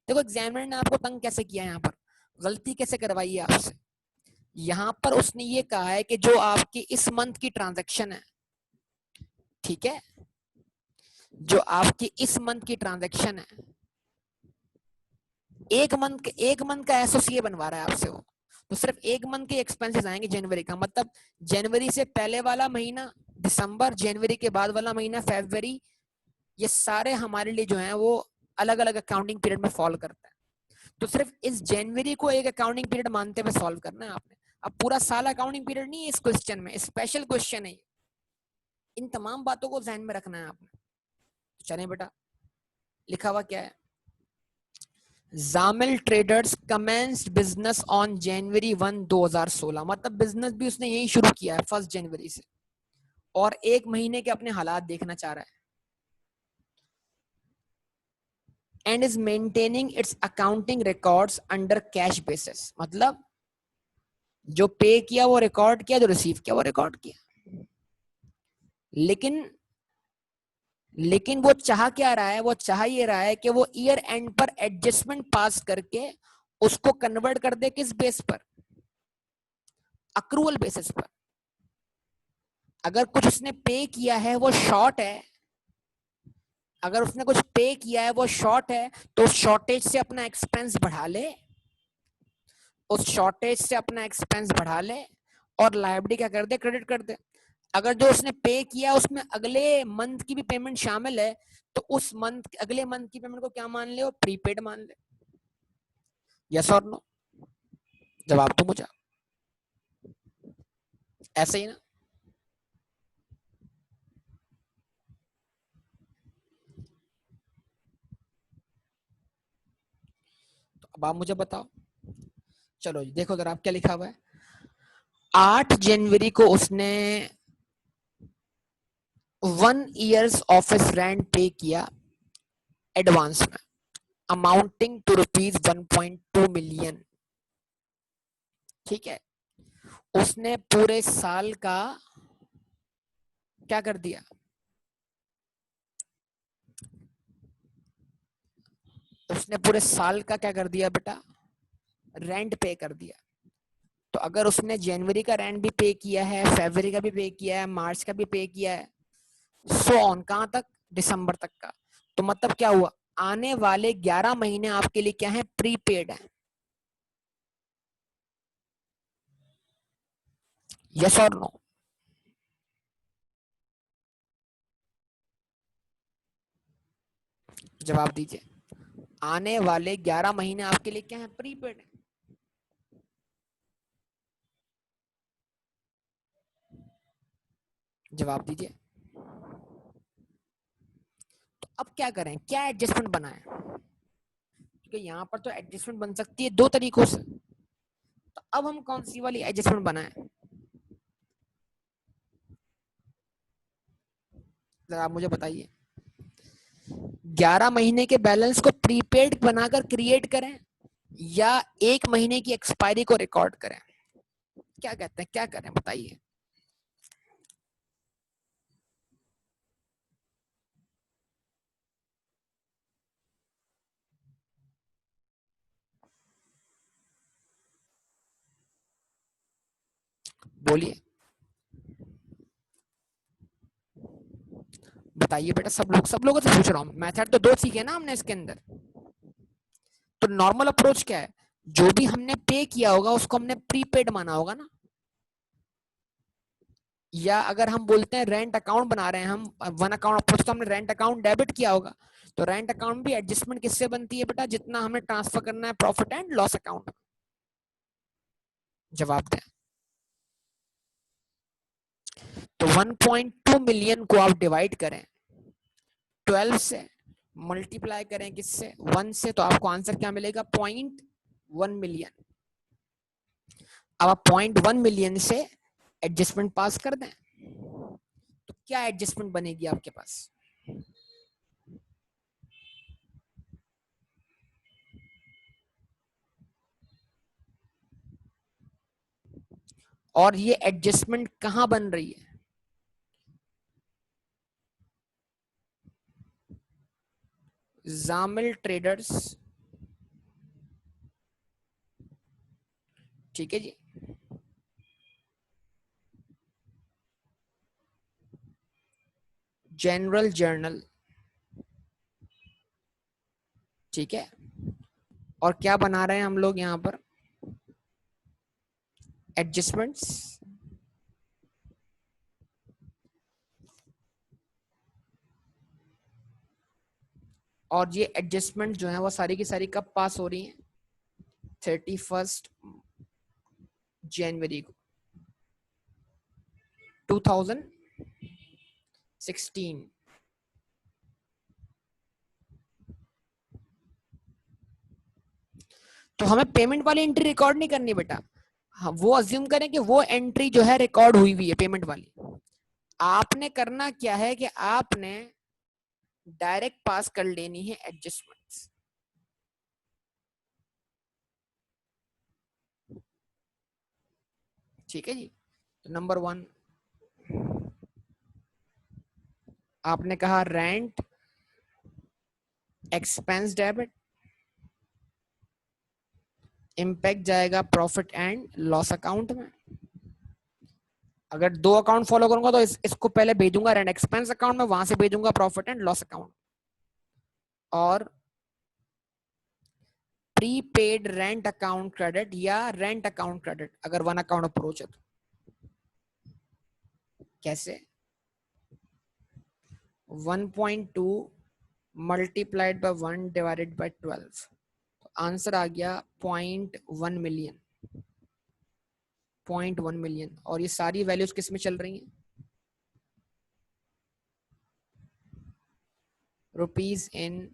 देखो एग्जामिनर ने आपको तंग कैसे किया, यहाँ पर गलती कैसे करवाई है आपसे। यहाँ पर उसने ये कहा है कि जो आपकी इस मंथ की ट्रांजैक्शन है, ठीक है, जो आपकी इस मंथ की ट्रांजैक्शन है, एक मंथ का एसोसिए बनवा रहा है आपसे वो, तो सिर्फ एक मंथ के एक्सपेंसेस आएंगे जनवरी का, मतलब जनवरी से पहले वाला महीना दिसंबर, जनवरी के बाद वाला महीना फरवरी, ये सारे हमारे लिए जो है वो अलग अलग अकाउंटिंग पीरियड में फॉलो करता है। तो सिर्फ इस जनवरी को एक अकाउंटिंग पीरियड मानते हुए सॉल्व करना है आपने। अब पूरा साल अकाउंटिंग पीरियड नहीं है इस क्वेश्चन में, स्पेशल क्वेश्चन है। इन तमाम बातों को ध्यान में रखना है आपने। चलें बेटा, लिखा हुआ क्या है? Jamil traders commenced business on January 1 2016, मतलब बिजनेस भी उसने यही शुरू किया है 1 जनवरी से, और एक महीने के अपने हालात देखना चाह रहा है। And is maintaining it's accounting records under cash basis, मतलब जो पे किया वो रिकॉर्ड किया, जो रिसीव किया वो रिकॉर्ड किया। लेकिन लेकिन वो चाह क्या रहा है? वो चाह ये रहा है कि वो ईयर एंड पर एडजस्टमेंट पास करके उसको कन्वर्ट कर दे किस बेस पर? अक्रूवल बेसिस पर। अगर कुछ उसने पे किया है वो शॉर्ट है, अगर उसने कुछ पे किया है वो शॉर्ट है, तो उस शॉर्टेज से अपना एक्सपेंस बढ़ा ले, उस शॉर्टेज से अपना एक्सपेंस बढ़ा ले और लायबिलिटी क्या कर दे, क्रेडिट कर दे। अगर जो उसने पे किया उसमें अगले मंथ की भी पेमेंट शामिल है, तो उस मंथ, अगले मंथ की पेमेंट को क्या मान ले, वो प्रीपेड मान ले। यस और नो? जवाब तो मुझे ऐसे ही ना। तो अब आप मुझे बताओ, चलो देखो जरा आप क्या लिखा हुआ है। 8 जनवरी को उसने 1 ईयर्स ऑफिस रेंट पे किया एडवांस में, अमाउंटिंग टू ₹1.2 मिलियन। ठीक है, उसने पूरे साल का क्या कर दिया, उसने पूरे साल का क्या कर दिया बेटा, रेंट पे कर दिया। तो अगर उसने जनवरी का रेंट भी पे किया है, फरवरी का भी पे किया है, मार्च का भी पे किया है, सो ऑन, कहां तक, दिसंबर तक का। तो मतलब क्या हुआ, आने वाले 11 महीने आपके लिए क्या है, प्रीपेड है। यस और नो? जवाब दीजिए। आने वाले 11 महीने आपके लिए क्या है, प्रीपेड है। जवाब दीजिए। तो अब क्या करें, क्या एडजस्टमेंट बनाए, क्योंकि यहाँ पर तो एडजस्टमेंट बन सकती है 2 तरीकों से। तो अब हम कौन सी वाली एडजस्टमेंट बनाए, जरा आप मुझे बताइए। 11 महीने के बैलेंस को प्रीपेड बनाकर क्रिएट करें, या 1 महीने की एक्सपायरी को रिकॉर्ड करें, क्या कहते हैं, क्या करें बताइए। बोलिए, बताइए बेटा, सब लोगों से पूछ रहा हूँ, मेथड तो 2 सीखे ना हमने इसके अंदर। तो नॉर्मल अप्रोच क्या है, जो भी हमने पे किया होगा उसको हमने प्रीपेड माना होगा ना। या अगर हम बोलते हैं रेंट अकाउंट बना रहे हैं हम, वन अकाउंट अप्रोच, तो हमने रेंट अकाउंट डेबिट किया होगा। तो रेंट अकाउंट भी एडजस्टमेंट किससे बनती है बेटा, जितना हमें ट्रांसफर करना है प्रॉफिट एंड लॉस अकाउंट। जवाब दें। तो 1.2 मिलियन को आप डिवाइड करें 12 से, मल्टीप्लाई करें किससे, 1 से, तो आपको आंसर क्या मिलेगा, 0.1 मिलियन। अब आप 0.1 मिलियन से एडजस्टमेंट पास कर दें, तो क्या एडजस्टमेंट बनेगी आपके पास, और ये एडजस्टमेंट कहां बन रही है, जामिल ट्रेडर्स। ठीक है जी, जनरल जर्नल। ठीक है, और क्या बना रहे हैं हम लोग यहाँ पर, एडजस्टमेंट्स। और ये एडजस्टमेंट जो है वो सारी की सारी कब पास हो रही है, 31 जनवरी को 2016। तो हमें पेमेंट वाली एंट्री रिकॉर्ड नहीं करनी बेटा, हाँ वो अज्यूम करें कि वो एंट्री जो है रिकॉर्ड हुई हुई है पेमेंट वाली। आपने करना क्या है कि आपने डायरेक्ट पास कर लेनी है एडजस्टमेंट्स। ठीक है जी। तो नंबर 1 आपने कहा रेंट एक्सपेंस डेबिट, इम्पैक्ट जाएगा प्रॉफिट एंड लॉस अकाउंट में। अगर दो अकाउंट फॉलो करूंगा तो इसको पहले भेजूंगा रेंट एक्सपेंस अकाउंट में, वहां से भेजूंगा प्रॉफिट एंड लॉस अकाउंट, और प्रीपेड रेंट अकाउंट क्रेडिट या रेंट अकाउंट क्रेडिट अगर वन अकाउंट अप्रोच है तो। कैसे? 1.2 मल्टीप्लाइड बाय 1 डिवाइडेड बाय 12, तो आंसर आ गया 0.1 मिलियन। 0.1 मिलियन। और ये सारी वैल्यूज किस में चल रही हैं? Rupees in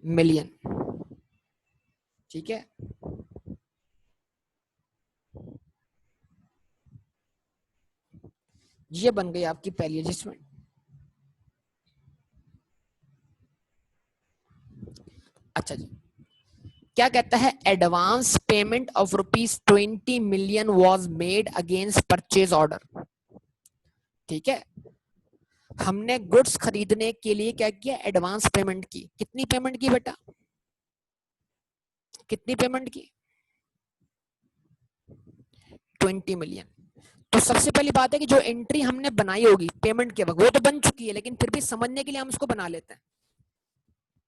million. ठीक है, ये बन गई आपकी पहली एडजस्टमेंट। अच्छा जी, क्या कहता है? Advance payment of ₹20 million was made against purchase order. ठीक है, हमने गुड्स खरीदने के लिए क्या किया? एडवांस पेमेंट की। कितनी पेमेंट की बेटा? कितनी पेमेंट की? 20 मिलियन। तो सबसे पहली बात है कि जो एंट्री हमने बनाई होगी पेमेंट के वक्त वो तो बन चुकी है, लेकिन फिर भी समझने के लिए हम उसको बना लेते हैं।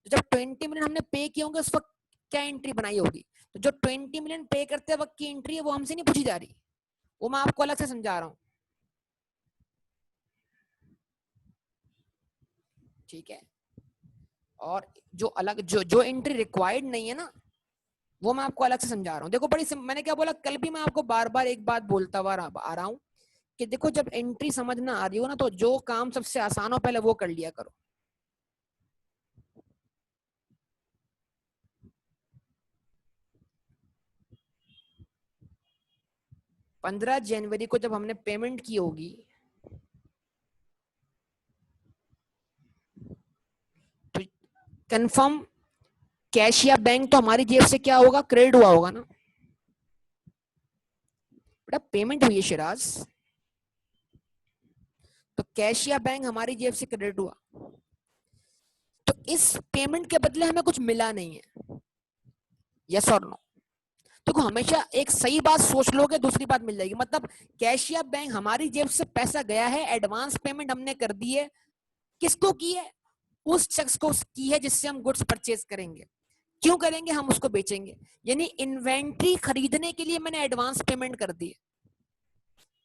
तो जब 20 मिलियन हमने पे किए होंगे उस वक्त क्या एंट्री बनाई होगी? तो जो 20 मिलियन पे करते वक्त की एंट्री है वो हमसे नहीं पूछी जा रही, वो मैं आपको अलग से समझा रहा हूं। ठीक है, और जो अलग जो एंट्री रिक्वायर्ड नहीं है ना, वो मैं आपको अलग से समझा रहा हूँ। देखो बड़ी मैंने क्या बोला, कल भी मैं आपको बार बार एक बात बोलता हुआ आ रहा हूँ कि देखो जब एंट्री समझ ना आ रही हो ना, तो जो काम सबसे आसान हो पहले वो कर लिया करो। 15 जनवरी को जब हमने पेमेंट की होगी तो कंफर्म कैश या बैंक तो हमारी जेब से क्या होगा? क्रेडिट हुआ होगा ना बेटा। पेमेंट हुई है शिराज, तो कैश या बैंक हमारी जेब से क्रेडिट हुआ, तो इस पेमेंट के बदले हमें कुछ मिला नहीं है। यस और नो? देखो हमेशा एक सही बात सोच लोगे दूसरी बात मिल जाएगी। मतलब कैश या बैंक हमारी जेब से पैसा गया है, एडवांस पेमेंट हमने कर दी है। किसको की है? उस शख्स को की है जिससे हम गुड्स परचेज करेंगे। क्यों करेंगे? हम उसको बेचेंगे। यानी इन्वेंट्री खरीदने के लिए मैंने एडवांस पेमेंट कर दी है।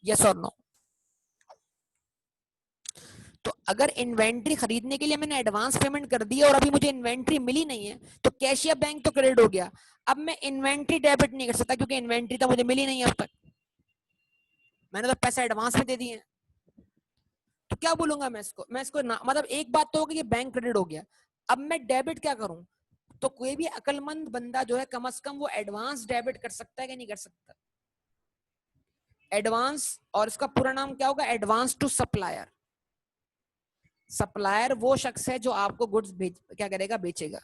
यस और नो? तो अगर इन्वेंट्री खरीदने के लिए मैंने एडवांस पेमेंट कर दी है और अभी मुझे इन्वेंट्री मिली नहीं है, तो कैश या बैंक तो क्रेडिट हो गया। अब मैं इन्वेंट्री डेबिट नहीं कर सकता क्योंकि इन्वेंट्री तो मुझे मिली नहीं है अब तक, मैंने तो पैसा एडवांस में दे दिए। तो क्या बोलूंगा मैं इसको ना, मतलब एक बात तो होगी कि बैंक क्रेडिट हो गया। अब मैं डेबिट क्या करूं? तो कोई भी अकलमंद बंदा जो है कम से कम वो एडवांस डेबिट कर सकता है कि नहीं कर सकता? एडवांस, और इसका पूरा नाम क्या होगा? Advance to supplier. सप्लायर वो शख्स है जो आपको गुड्स क्या करेगा? बेचेगा।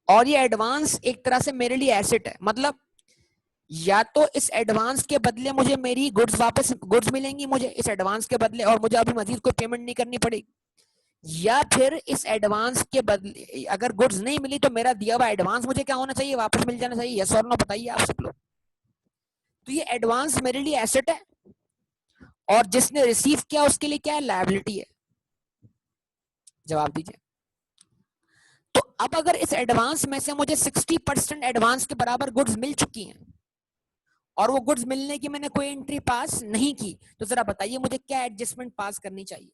और ये एडवांस एक तरह से मेरे लिए एसेट है। मतलब या तो इस एडवांस के बदले मुझे मेरी गुड्स वापस गुड्स मिलेंगी मुझे इस एडवांस के बदले, और मुझे अभी मजीद कोई पेमेंट नहीं करनी पड़ेगी, या फिर इस एडवांस के बदले अगर गुड्स नहीं मिली तो मेरा दिया हुआ एडवांस मुझे क्या होना चाहिए? वापस मिल जाना चाहिए। यस और नो बताइए आप सब लोग। तो ये एडवांस मेरे लिए एसेट है और जिसने रिसीव किया उसके लिए क्या है? लायबिलिटी है। जवाब दीजिए। तो अब अगर इस एडवांस में से मुझे 60% एडवांस के बराबर गुड्स मिल चुकी हैं और वो गुड्स मिलने की मैंने कोई एंट्री पास नहीं की, तो जरा बताइए मुझे क्या एडजस्टमेंट पास करनी चाहिए?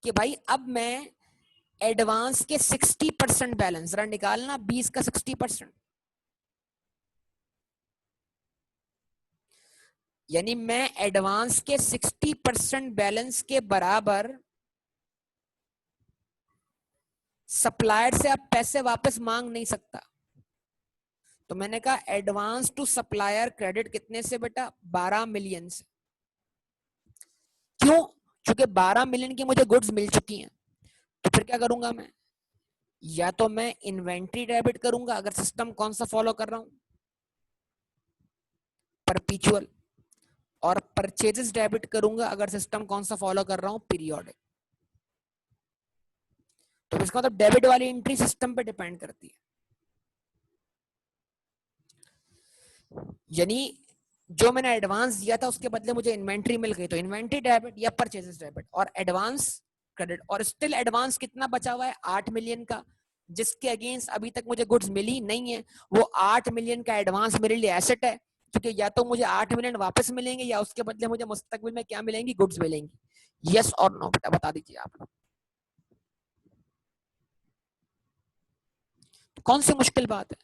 कि भाई अब मैं एडवांस के 60% बैलेंस जरा निकालना, 20 का 60%, यानी मैं एडवांस के 60% बैलेंस के बराबर सप्लायर से अब पैसे वापस मांग नहीं सकता। तो मैंने कहा एडवांस टू सप्लायर क्रेडिट कितने से बेटा? 12 मिलियन से। क्यों? क्योंकि 12 मिलियन की मुझे गुड्स मिल चुकी हैं। तो फिर क्या करूंगा मैं? या तो मैं इन्वेंट्री डेबिट करूंगा, अगर सिस्टम कौन सा फॉलो कर रहा हूं? परपीचुअल। और परचेजेस डेबिट करूंगा अगर सिस्टम कौन सा फॉलो कर रहा हूं, पीरियोडिक। तो इसका मतलब डेबिट वाली एंट्री सिस्टम पे डिपेंड करती है। यानी जो मैंने एडवांस दिया था उसके बदले मुझे इन्वेंट्री मिल गई, तो इन्वेंट्री डेबिट या परचेजेस डेबिट और एडवांस क्रेडिट। और स्टिल एडवांस कितना बचा हुआ है, 8 मिलियन का, जिसके अगेंस्ट अभी तक मुझे गुड्स मिली नहीं है। वो 8 मिलियन का एडवांस मेरे लिए एसेट है, क्योंकि या तो मुझे 8 मिलियन वापस मिलेंगे या उसके बदले मुझे मुस्तकबिल में क्या मिलेंगी, गुड्स मिलेंगी। यस और नो बेटा बता दीजिए आप। कौन सी मुश्किल बात है?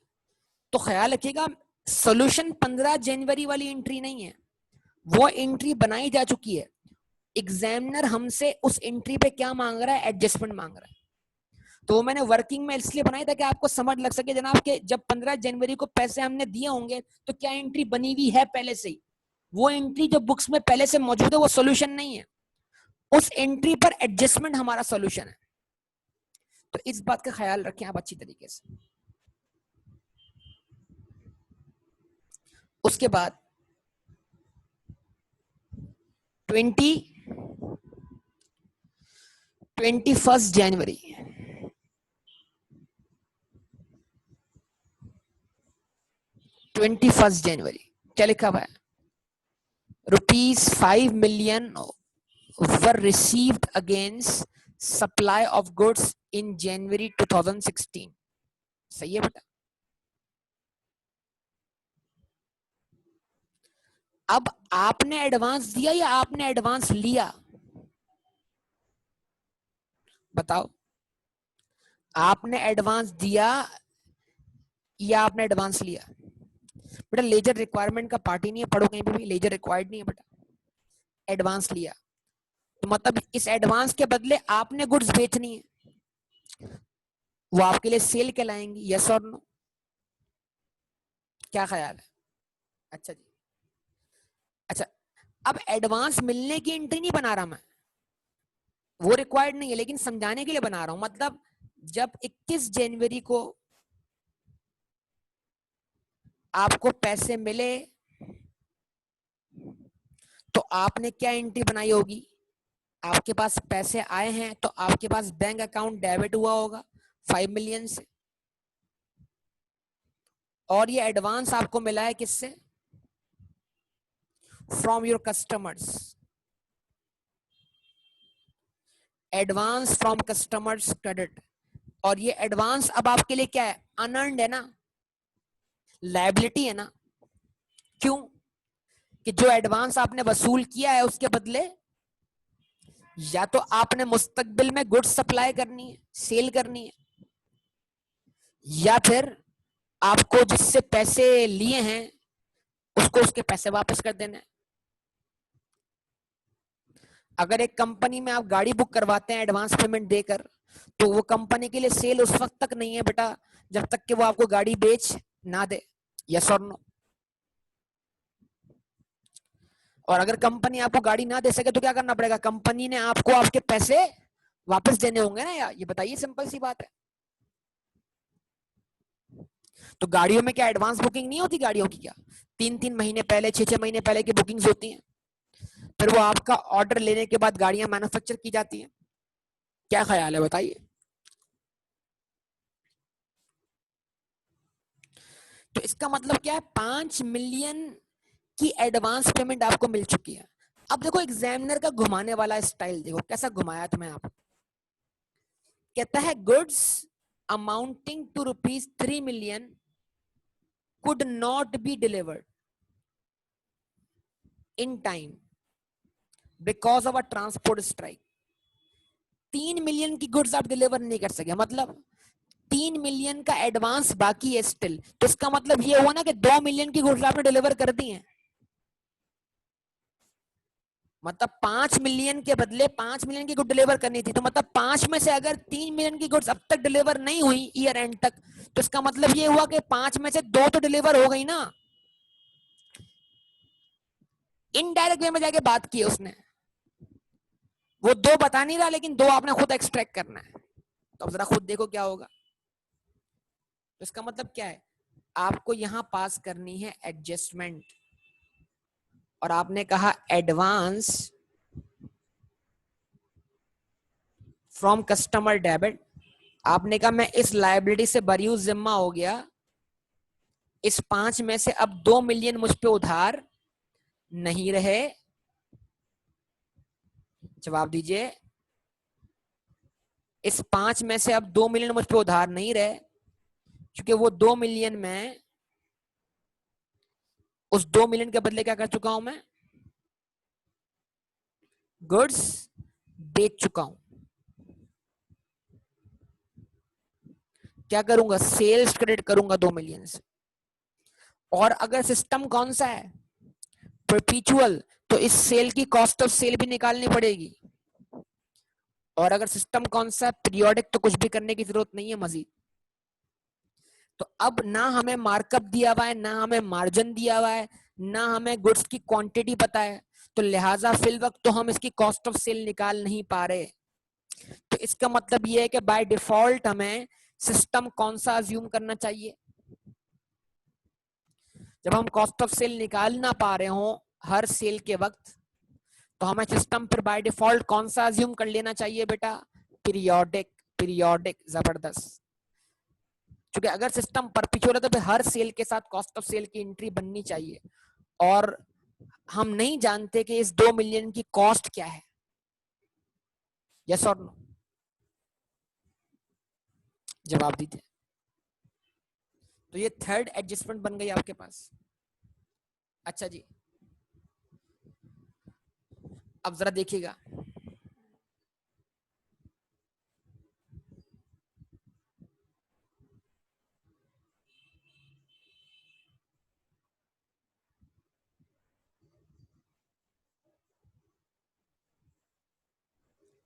तो ख्याल रखिएगा, सोल्यूशन 15 जनवरी वाली एंट्री नहीं है, वो एंट्री बनाई जा चुकी है। एग्जामिनर हमसे उस एंट्री पे क्या मांग रहा है, एडजस्टमेंट मांग रहा है। तो मैंने वर्किंग में इसलिए बनाई था कि आपको समझ लग सके जनाब कि जब 15 जनवरी को पैसे हमने दिए होंगे तो क्या एंट्री बनी हुई है पहले से ही। वो एंट्री जो बुक्स में पहले से मौजूद है वो सोल्यूशन नहीं है, उस एंट्री पर एडजस्टमेंट हमारा सोल्यूशन है। तो इस बात का ख्याल रखें आप अच्छी तरीके से। उसके बाद 21 जनवरी 21 जनवरी क्या लिखा हुआ है, ₹5 million were received against supply of goods in January 2016। सही है बेटा। अब आपने एडवांस दिया या आपने एडवांस लिया, बताओ। आपने एडवांस दिया या आपने एडवांस लिया? बेटा लेजर रिक्वायरमेंट का पार्टी नहीं है, पढ़ो कहीं पे भी, लेजर रिक्वायर्ड नहीं है बेटा। एडवांस लिया तो मतलब इस एडवांस के बदले आपने गुड्स बेचनी है, वो आपके लिए सेल कहलाएंगी। यस और नो, क्या ख्याल है? अच्छा जी। अच्छा, अब एडवांस मिलने की एंट्री नहीं बना रहा मैं, वो रिक्वायर्ड नहीं है, लेकिन समझाने के लिए बना रहा हूं। मतलब जब 21 जनवरी को आपको पैसे मिले तो आपने क्या एंट्री बनाई होगी, आपके पास पैसे आए हैं तो आपके पास बैंक अकाउंट डेबिट हुआ होगा 5 मिलियन से, और ये एडवांस आपको मिला है किससे, from your customers. Advance from customers credit, और ये एडवांस अब आपके लिए क्या है, अनअर्न्ड है ना, लायबिलिटी है ना। क्यों? कि जो एडवांस आपने वसूल किया है उसके बदले या तो आपने मुस्तकबिल में गुड्स सप्लाई करनी है, सेल करनी है, या फिर आपको जिससे पैसे लिए हैं उसको उसके पैसे वापस कर देना है। अगर एक कंपनी में आप गाड़ी बुक करवाते हैं एडवांस पेमेंट देकर, तो वो कंपनी के लिए सेल उस वक्त तक नहीं है बेटा जब तक कि वो आपको गाड़ी बेच ना दे। यस और नो? और अगर कंपनी आपको गाड़ी ना दे सके तो क्या करना पड़ेगा, कंपनी ने आपको आपके पैसे वापस देने होंगे ना यार, ये बताइए, सिंपल सी बात है। तो गाड़ियों में क्या एडवांस बुकिंग नहीं होती, गाड़ियों की क्या 3-3 महीने पहले, 6-6 महीने पहले की बुकिंग्स होती हैं, फिर वो आपका ऑर्डर लेने के बाद गाड़ियां मैन्युफैक्चर की जाती हैं। क्या ख्याल है बताइए? तो इसका मतलब क्या है, 5 मिलियन की एडवांस पेमेंट आपको मिल चुकी है। अब देखो एग्जामिनर का घुमाने वाला स्टाइल देखो कैसा घुमाया तुम्हें आप। कहता है goods amounting to ₹3 million could not be delivered in time because of a transport strike। 3 million की गुड्स आप डिलीवर नहीं कर सके, मतलब 3 मिलियन का एडवांस बाकी है स्टिल। तो इसका मतलब ये हुआ ना कि 2 मिलियन की गुड्स आपने डिलीवर कर दी हैं। मतलब 5 मिलियन के बदले 5 मिलियन की गुड डिलीवर करनी थी, तो मतलब 5 में से अगर 3 मिलियन की गुड्स अब तक डिलीवर नहीं हुई ईयर एंड तक, तो इसका मतलब ये हुआ कि 5 में से 2 तो डिलीवर हो गई ना। इनडायरेक्ट वे में जाके बात की उसने, वो 2 बता नहीं रहा लेकिन 2 आपने खुद एक्सट्रैक्ट करना है। तो अब जरा खुद देखो क्या होगा। तो इसका मतलब क्या है, आपको यहां पास करनी है एडजस्टमेंट। और आपने कहा एडवांस फ्रॉम कस्टमर डेबिट, आपने कहा मैं इस लायबिलिटी से बरी जिम्मा हो गया, इस 5 में से अब 2 मिलियन मुझ पे उधार नहीं रहे। जवाब दीजिए, इस 5 में से अब 2 मिलियन मुझ पे उधार नहीं रहे, क्योंकि वो 2 मिलियन में उस 2 मिलियन के बदले क्या कर चुका हूं मैं, गुड्स बेच चुका हूं। क्या करूंगा, सेल्स क्रेडिट करूंगा 2 मिलियन से। और अगर सिस्टम कौन सा है, परपेचुअल, तो इस सेल की कॉस्ट ऑफ सेल भी निकालनी पड़ेगी। और अगर सिस्टम कौन सा पीरियोडिक, तो कुछ भी करने की जरूरत नहीं है मजीद। तो अब ना हमें मार्कअप दिया हुआ है, ना हमें मार्जिन दिया हुआ है, ना हमें गुड्स की क्वांटिटी पता है, तो लिहाजा फिल वक्त तो हम इसकी कॉस्ट ऑफ सेल निकाल नहीं पा रहे। तो इसका मतलब यह है कि बाय डिफॉल्ट हमें सिस्टम कौन सा अज्यूम करना चाहिए, जब हम कॉस्ट ऑफ सेल निकाल ना पा रहे हो हर सेल के वक्त, तो हमें सिस्टम पर बाय डिफॉल्ट कौन सा अज्यूम कर लेना चाहिए बेटा, पीरियोडिक। पीरियोडिक, जबरदस्त। क्योंकि अगर सिस्टम परपेचुअल है तो फिर हर सेल के साथ कॉस्ट ऑफ सेल की एंट्री बननी चाहिए, और हम नहीं जानते कि इस 2 मिलियन की कॉस्ट क्या है। यस और नो, जवाब दीजिए। तो ये थर्ड एडजस्टमेंट बन गई आपके पास। अच्छा जी, अब जरा देखिएगा,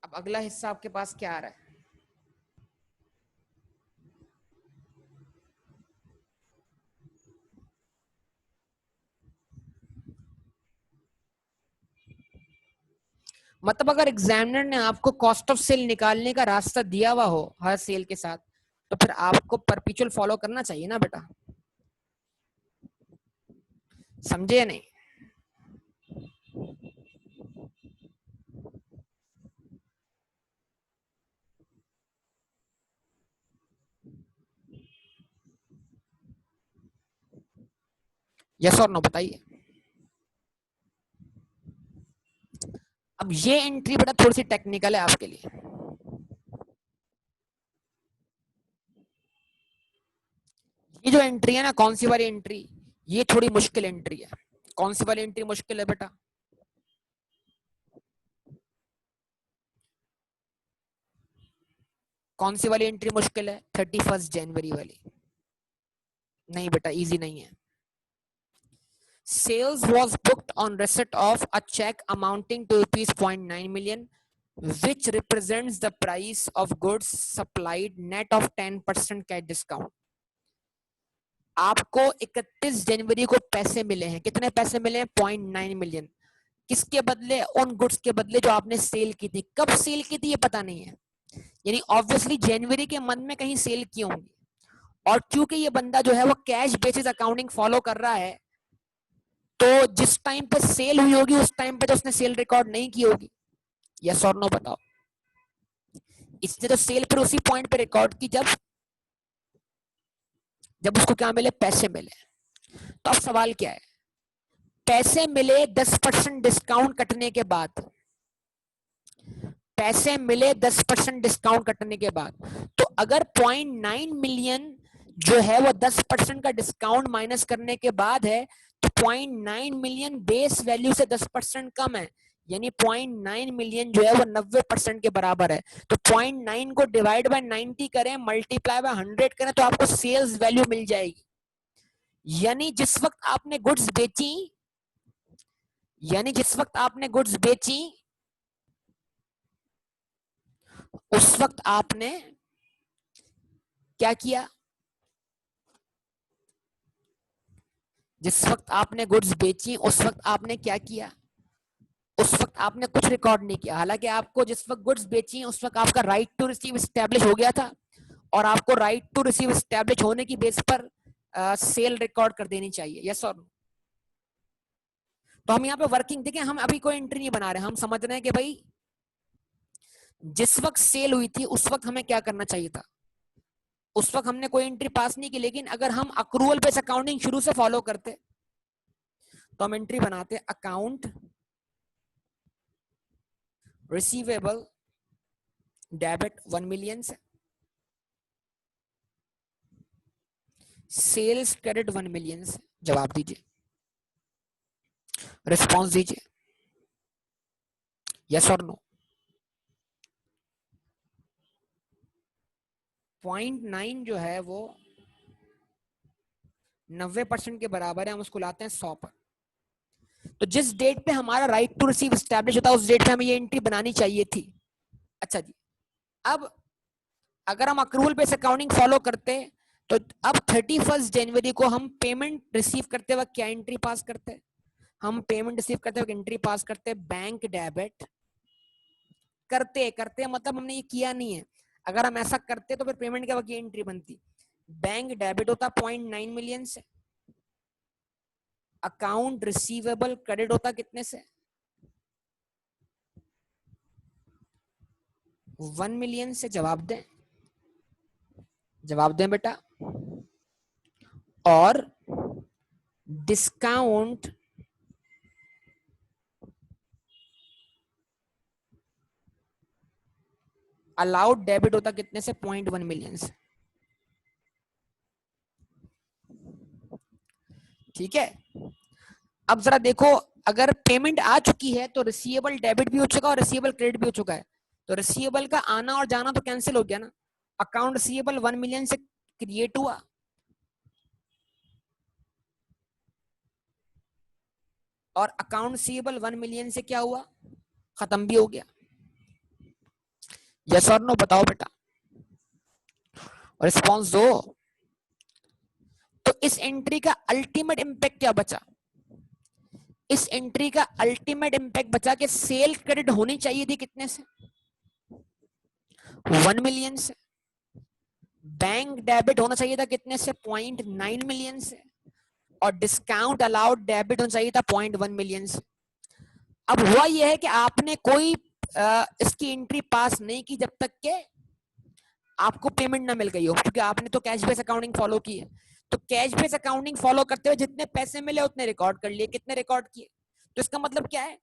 अब अगला हिस्सा आपके पास क्या आ रहा है। मतलब अगर एग्जामिनर ने आपको कॉस्ट ऑफ सेल निकालने का रास्ता दिया हुआ हो हर सेल के साथ, तो फिर आपको परपेचुअल फॉलो करना चाहिए ना बेटा, समझे या नहीं। यस और नो बताइए। अब ये एंट्री बेटा थोड़ी सी टेक्निकल है आपके लिए। ये जो एंट्री है ना, कौन सी वाली एंट्री, ये थोड़ी मुश्किल एंट्री है। कौन सी वाली एंट्री मुश्किल है बेटा, कौन सी वाली एंट्री मुश्किल है, 31 जनवरी वाली। नहीं बेटा, इजी नहीं है। Sales was booked on receipt of a check amounting to rupees 0.9 million, which represents the price of goods supplied net of 10% cash discount. आपको 31 जनवरी को पैसे मिले हैं, कितने पैसे मिले हैं, 0.9 मिलियन। किसके बदले, उन गुड्स के बदले जो आपने सेल की थी। कब सेल की थी ये पता नहीं है, यानी ऑब्वियसली जनवरी के मंथ में कहीं सेल की होंगी। और क्योंकि ये बंदा जो है वो कैश बेसिस अकाउंटिंग फॉलो कर रहा है, तो जिस टाइम पे सेल हुई होगी उस टाइम पे तो उसने सेल रिकॉर्ड नहीं की होगी। यस और नो बताओ। इसने तो सेल पर उसी पॉइंट पे रिकॉर्ड की जब जब उसको क्या मिले, पैसे मिले। तो अब सवाल क्या है, पैसे मिले 10% डिस्काउंट कटने के बाद, पैसे मिले 10% डिस्काउंट कटने के बाद, तो अगर 0.9 मिलियन जो है वो 10% का डिस्काउंट माइनस करने के बाद है, तो 0.9 मिलियन बेस वैल्यू से 10% कम है, यानी 0.9 मिलियन जो है वो 90% के बराबर है। तो 0.9 को डिवाइड बाय 90 करें, मल्टीप्लाई बाय 100 करें, तो आपको सेल्स वैल्यू मिल जाएगी। यानी जिस वक्त आपने गुड्स बेची, यानी जिस वक्त आपने गुड्स बेची उस वक्त आपने क्या किया, जिस वक्त आपने गुड्स बेची उस वक्त आपने क्या किया, उस वक्त आपने कुछ रिकॉर्ड नहीं किया। हालांकि आपको जिस वक्त गुड्स बेची उस वक्त आपका राइट टू रिसीव एस्टैब्लिश हो गया था, और आपको राइट टू रिसीव एस्टैब्लिश होने की बेस पर सेल रिकॉर्ड कर देनी चाहिए। यस और नो। तो हम यहाँ पे वर्किंग देखें, हम अभी कोई एंट्री नहीं बना रहे, हम समझ रहे हैं कि भाई जिस वक्त सेल हुई थी उस वक्त हमें क्या करना चाहिए था, उस वक्त हमने कोई एंट्री पास नहीं की। लेकिन अगर हम अक्रूवल बेस अकाउंटिंग शुरू से फॉलो करते तो हम एंट्री बनाते अकाउंट रिसीवेबल डेबिट 1 मिलियन से, सेल्स क्रेडिट 1 मिलियन से। जवाब दीजिए, रिस्पॉन्स दीजिए, यस और नो। 0.9 जो है वो 90% के बराबर है, हम उसको लाते हैं 100 पर। तो जिस डेट पे हमारा राइट टू रिसीव एस्टैब्लिश होता है उस डेट पे हमें ये एंट्री बनानी चाहिए थी। अच्छा जी, अब अगर हम अक्रूवल बेस अकाउंटिंग फॉलो करते तो अब 31 जनवरी को हम पेमेंट रिसीव करते वक्त क्या एंट्री पास करते, हम पेमेंट रिसीव करते वक्त एंट्री पास करते बैंक डेबिट करते करते, मतलब हमने ये किया नहीं है। अगर हम ऐसा करते तो फिर पेमेंट के वक्त ये एंट्री बनती, बैंक डेबिट होता 0.9 मिलियन से, अकाउंट रिसीवेबल क्रेडिट होता कितने से, 1 मिलियन से। जवाब दें, जवाब दें बेटा। और डिस्काउंट अलाउड डेबिट होता कितने से, 0.1 मिलियन से। ठीक है, अब जरा देखो, अगर पेमेंट आ चुकी है तो रिसीवेबल डेबिट भी हो चुका और रिसीवेबल क्रेडिट भी हो चुका है, तो रिसीवेबल का आना और जाना तो कैंसिल हो गया ना। अकाउंट रिसीवेबल 1 मिलियन से क्रिएट हुआ और अकाउंट रिसीवेबल 1 मिलियन से क्या हुआ, खत्म भी हो गया। यस और नो बताओ बेटा, रिस्पॉन्स दो। तो इस एंट्री का अल्टीमेट इंपैक्ट क्या बचा, इस एंट्री का अल्टीमेट इंपैक्ट बचा कि सेल क्रेडिट होनी चाहिए थी कितने से, 1 मिलियन से, बैंक डेबिट होना चाहिए था कितने से, 0.9 मिलियन से, और डिस्काउंट अलाउड डेबिट होना चाहिए था 0.1 मिलियन से। अब हुआ यह है कि आपने कोई इसकी एंट्री पास नहीं की जब तक के आपको पेमेंट ना मिल गई हो, क्योंकि आपने तो कैश बेस अकाउंटिंग फॉलो की है। तो कैश बेस अकाउंटिंग फॉलो करते हुए जितने पैसे मिले उतने रिकॉर्ड कर लिए, कितने रिकॉर्ड किए, तो इसका मतलब क्या है,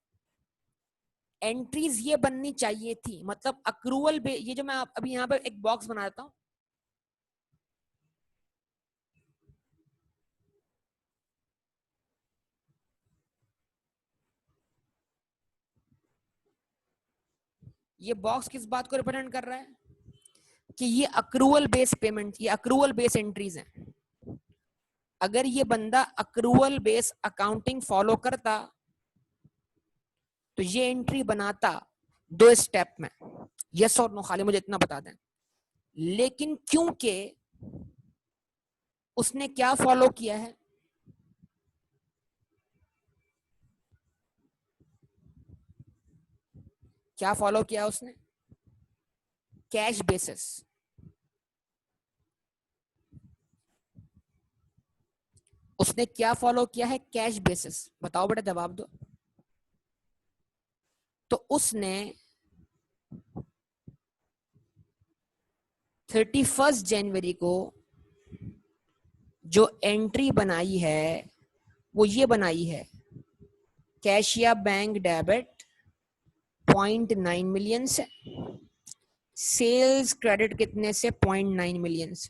एंट्रीज ये बननी चाहिए थी, मतलब अक्रूवल ये जो मैं अभी यहाँ पे एक बॉक्स बना देता हूँ, ये बॉक्स किस बात को रिप्रेजेंट कर रहा है कि ये अक्रूवल बेस पेमेंट, ये अक्रूवल बेस एंट्रीज हैं। अगर ये बंदा अक्रूवल बेस अकाउंटिंग फॉलो करता तो ये एंट्री बनाता 2 स्टेप में, यस और नो, खाली मुझे इतना बता दें। लेकिन क्योंकि उसने क्या फॉलो किया है, क्या फॉलो किया उसने, कैश बेसिस। उसने क्या फॉलो किया है, कैश बेसिस। बताओ बेटा, जवाब दो। तो उसने 31 जनवरी को जो एंट्री बनाई है वो ये बनाई है, कैश या बैंक डेबिट 0.9 मिलियन से, सेल्स क्रेडिट कितने से, 0.9 मिलियन से।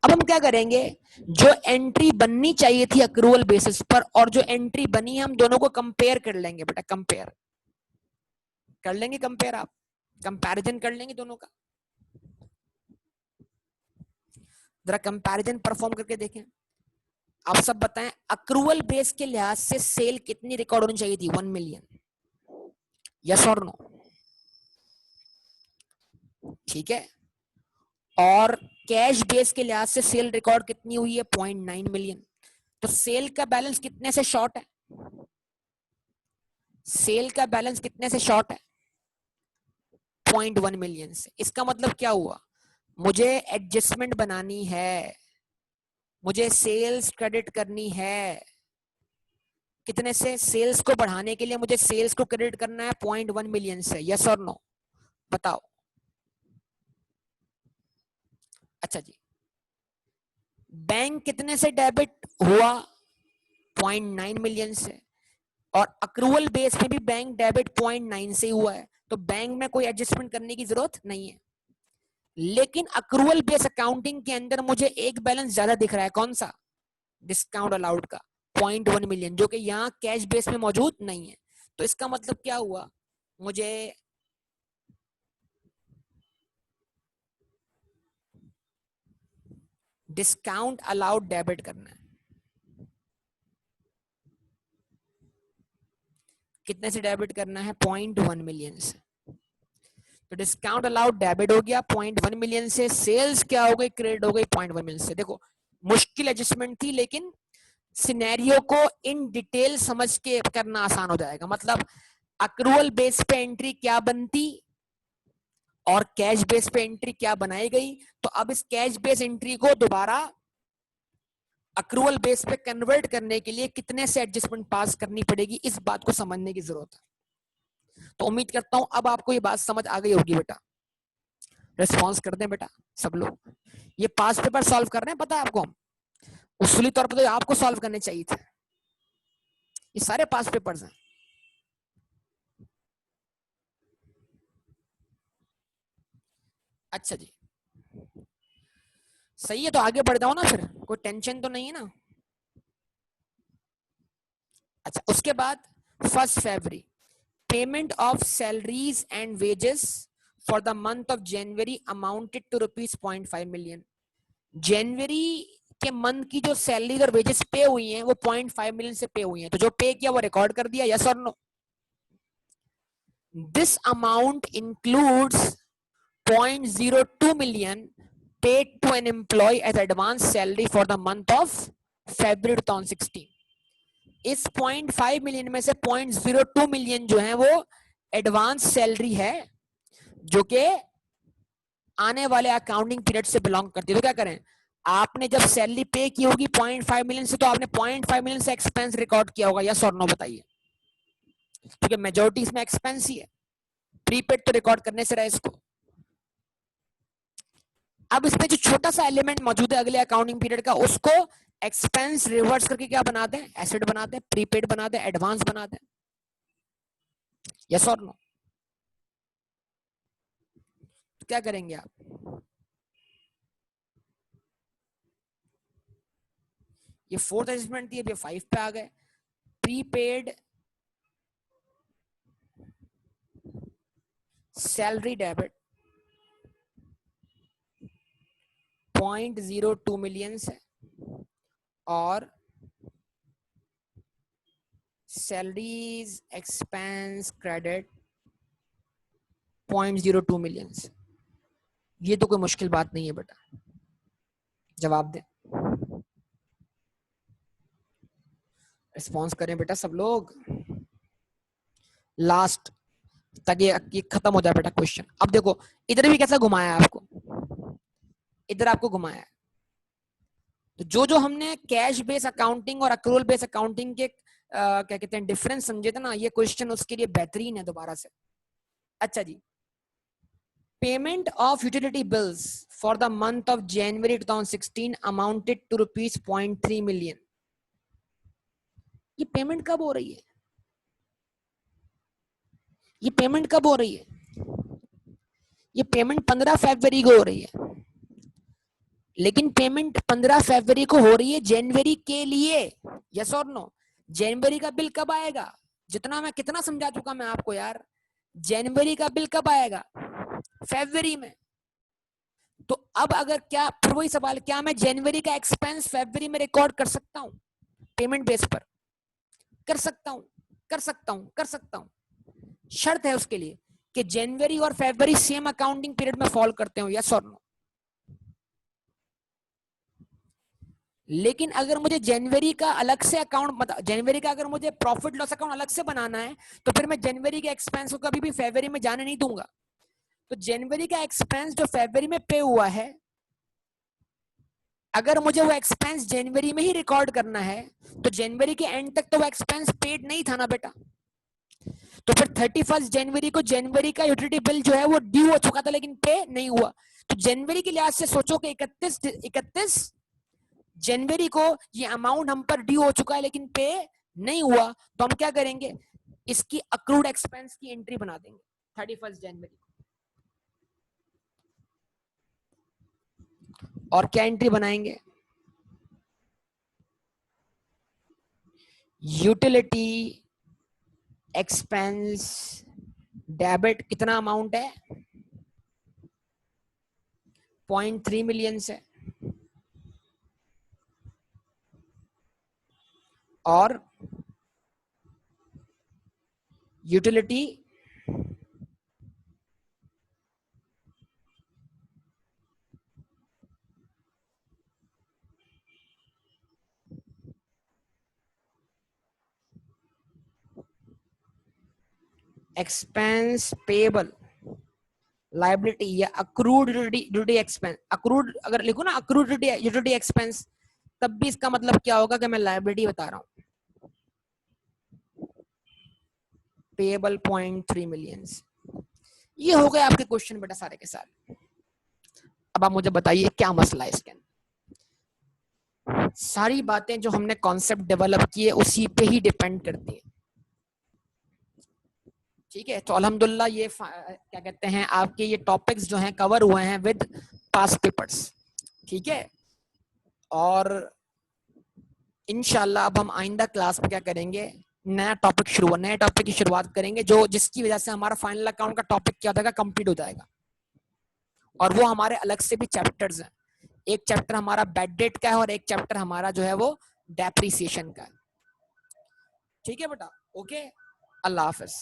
अब हम क्या करेंगे, जो एंट्री बननी चाहिए थी अक्रूवल बेसिस पर और जो एंट्री बनी है, हम दोनों को कंपेयर कर लेंगे बेटा, कंपेयर कर लेंगे, कंपेयर, आप कंपैरिजन कर लेंगे दोनों का। जरा कंपैरिजन परफॉर्म करके देखें। आप सब बताएं, अक्रूवल बेस के लिहाज से सेल कितनी रिकॉर्ड होनी चाहिए थी, 1 मिलियन, यस और नो। ठीक है, और कैश बेस के लिहाज से सेल रिकॉर्ड कितनी हुई है, 0.9 मिलियन। तो सेल का बैलेंस कितने से शॉर्ट है, सेल का बैलेंस कितने से शॉर्ट है, 0.1 मिलियन से। इसका मतलब क्या हुआ, मुझे एडजस्टमेंट बनानी है, मुझे सेल्स क्रेडिट करनी है, कितने से? सेल्स को बढ़ाने के लिए मुझे सेल्स को क्रेडिट करना है 0.1 मिलियन से, यस और नो? बताओ। अच्छा जी, बैंक कितने से डेबिट हुआ? 0.9 मिलियन से, और अक्रूवल बेस में भी बैंक डेबिट 0.9 से हुआ है, तो बैंक में कोई एडजस्टमेंट करने की जरूरत नहीं है। लेकिन अक्रूवल बेस अकाउंटिंग के अंदर मुझे एक बैलेंस ज्यादा दिख रहा है, कौन सा? डिस्काउंट अलाउड का 0.1 मिलियन, जो कि यहाँ कैश बेस में मौजूद नहीं है। तो इसका मतलब क्या हुआ? मुझे डिस्काउंट अलाउड डेबिट करना है। कितने से डेबिट करना है? 0.1 मिलियन से। तो डिस्काउंट अलाउड डेबिट हो गया 0.1 मिलियन से, सेल्स क्या हो गई? क्रेडिट हो गई 0.1 मिलियन से। देखो मुश्किल एडजस्टमेंट थी, लेकिन सिनेरियो को इन डिटेल समझ के करना आसान हो जाएगा। मतलब अक्रूवल बेस पे एंट्री क्या बनती और कैश बेस पे एंट्री क्या बनाई गई, तो अब इस कैश बेस एंट्री को दोबारा अक्रूवल बेस पे कन्वर्ट करने के लिए कितने से एडजस्टमेंट पास करनी पड़ेगी, इस बात को समझने की जरूरत है। तो उम्मीद करता हूं अब आपको ये बात समझ आ गई होगी बेटा। रिस्पॉन्स कर दें बेटा सब लोग। ये 5 पेपर सॉल्व कर रहे हैं, पता है आपको? हम उसूली तौर पर तो आपको सॉल्व करने चाहिए थे, ये सारे 5 पेपर्स हैं। अच्छा जी, सही है, तो आगे बढ़ जाओ ना, फिर कोई टेंशन तो नहीं है ना? अच्छा, उसके बाद 1 फरवरी, payment of salaries and wages for the month of January amounted to ₹0.5 million. जनवरी के मंथ की जो सैलरी और वेजेस पे हुई हैं वो 0.5 मिलियन से पे हुई हैं, तो जो पे किया वो रिकॉर्ड कर दिया, यस और no? This amount includes 0.02 million paid to an employee as advance salary for the month of February 2016। इस 0.5 मिलियन में से 0.02 मिलियन जो है वो एडवांस सैलरी है, जो कि आने वाले अकाउंटिंग पीरियड से बिलोंग करती है। तो क्या करें, आपने जब सैलरी पे की होगी 0.5 मिलियन से, तो आपने 0.5 मिलियन से एक्सपेंस रिकॉर्ड किया होगा, यस और नो बताइए? क्योंकि मेजोरिटी इसमें एक्सपेंस ही है, प्रीपेड तो रिकॉर्ड करने से रहा इसको। अब इसमें जो छोटा सा एलिमेंट मौजूद है अगले अकाउंटिंग पीरियड का, उसको एक्सपेंस रिवर्स करके क्या बना दें? एसेट बना दें, प्रीपेड बना दें, एडवांस बना दें, यस और नो? तो क्या करेंगे आप? ये 4th एडजस्टमेंट थी, अब ये 5 पे आ गए। प्रीपेड सैलरी डेबिट 0.02 मिलियन से, और सैलरीज एक्सपेंस क्रेडिट 0.02 मिलियन से। ये तो कोई मुश्किल बात नहीं है बेटा, जवाब दें, रिस्पॉन्स करें बेटा सब लोग, लास्ट तक ये खत्म हो जाए बेटा क्वेश्चन। अब देखो इधर भी कैसा घुमाया है आपको, इधर आपको घुमाया है। तो जो जो हमने कैश बेस अकाउंटिंग और अक्रूवल बेस अकाउंटिंग के क्या कहते हैं डिफरेंस समझे थे ना, ये क्वेश्चन उसके लिए बेहतरीन है दोबारा से। अच्छा जी, payment of utility bills for the month of January 2016 amounted to ₹0.3 million. ये पेमेंट कब हो रही है? ये पेमेंट कब हो रही है? ये पेमेंट 15 फरवरी को हो रही है, लेकिन पेमेंट 15 फरवरी को हो रही है जनवरी के लिए, यस और नो? जनवरी का बिल कब आएगा? जितना मैं कितना समझा चुका मैं आपको यार, जनवरी का बिल कब आएगा? फरवरी में। तो अब अगर क्या, फिर वही सवाल, क्या मैं जनवरी का एक्सपेंस फरवरी में रिकॉर्ड कर सकता हूं पेमेंट बेस पर? कर सकता हूं, कर सकता हूं, कर सकता हूं। शर्त है उसके लिए कि जनवरी और फरवरी सेम अकाउंटिंग पीरियड में फॉल करते हो, यस और नो? लेकिन अगर मुझे जनवरी का अलग से अकाउंट, मतलब जनवरी का अगर मुझे प्रॉफिट लॉस अकाउंट अलग से बनाना है, तो फिर मैं जनवरी के एक्सपेंस को कभी भी फरवरी में जाने नहीं दूंगा। तो जनवरी का एक्सपेंस जो फरवरी में पे हुआ है, अगर मुझे वो एक्सपेंस जनवरी में ही रिकॉर्ड करना है तो जनवरी के एंड तक तो वो एक्सपेंस पेड नहीं था ना बेटा, तो फिर 31 जनवरी को जनवरी का यूटिलिटी बिल जो है वो ड्यू हो चुका था लेकिन पे नहीं हुआ। तो जनवरी के लिहाज से सोचो कि 31 जनवरी को ये अमाउंट हम पर ड्यू हो चुका है लेकिन पे नहीं हुआ, तो हम क्या करेंगे, इसकी अक्रूड एक्सपेंस की एंट्री बना देंगे 31 जनवरी को। और क्या एंट्री बनाएंगे, यूटिलिटी एक्सपेंस डेबिट, कितना अमाउंट है 0.3 मिलियन है, और यूटिलिटी एक्सपेंस पेबल लाइबिलिटी या अक्रूड ड्यूटी एक्सपेंस। अक्रूड अगर लिखो ना अक्रूड ड्यूटी एक्सपेंस, तब भी इसका मतलब क्या होगा कि मैं लाइबिलिटी बता रहा हूं। Payable 0.3 million. ये हो गए आपके क्वेश्चन बेटा सारे के सारे। अब आप मुझे बताइए क्या मसला है इसके अंदर। सारी बातें जो हमने कॉन्सेप्ट डेवलप किए उसी पे ही डिपेंड करती है, ठीक है। तो अल्हम्दुलिल्लाह ये क्या कहते हैं आपके ये टॉपिक्स जो हैं कवर हुए हैं विद पास्ट पेपर्स, ठीक है। और इंशाल्लाह अब हम आइंदा क्लास में क्या करेंगे, नया टॉपिक नए टॉपिक की शुरुआत करेंगे, जो जिसकी वजह से हमारा फाइनल अकाउंट का टॉपिक क्या होगा, कंप्लीट हो जाएगा। और वो हमारे अलग से भी चैप्टर्स हैं, एक चैप्टर हमारा बैड डेट का है और एक चैप्टर हमारा जो है वो डेप्रिसिएशन का है, ठीक है बेटा। ओके, अल्लाह हाफिज।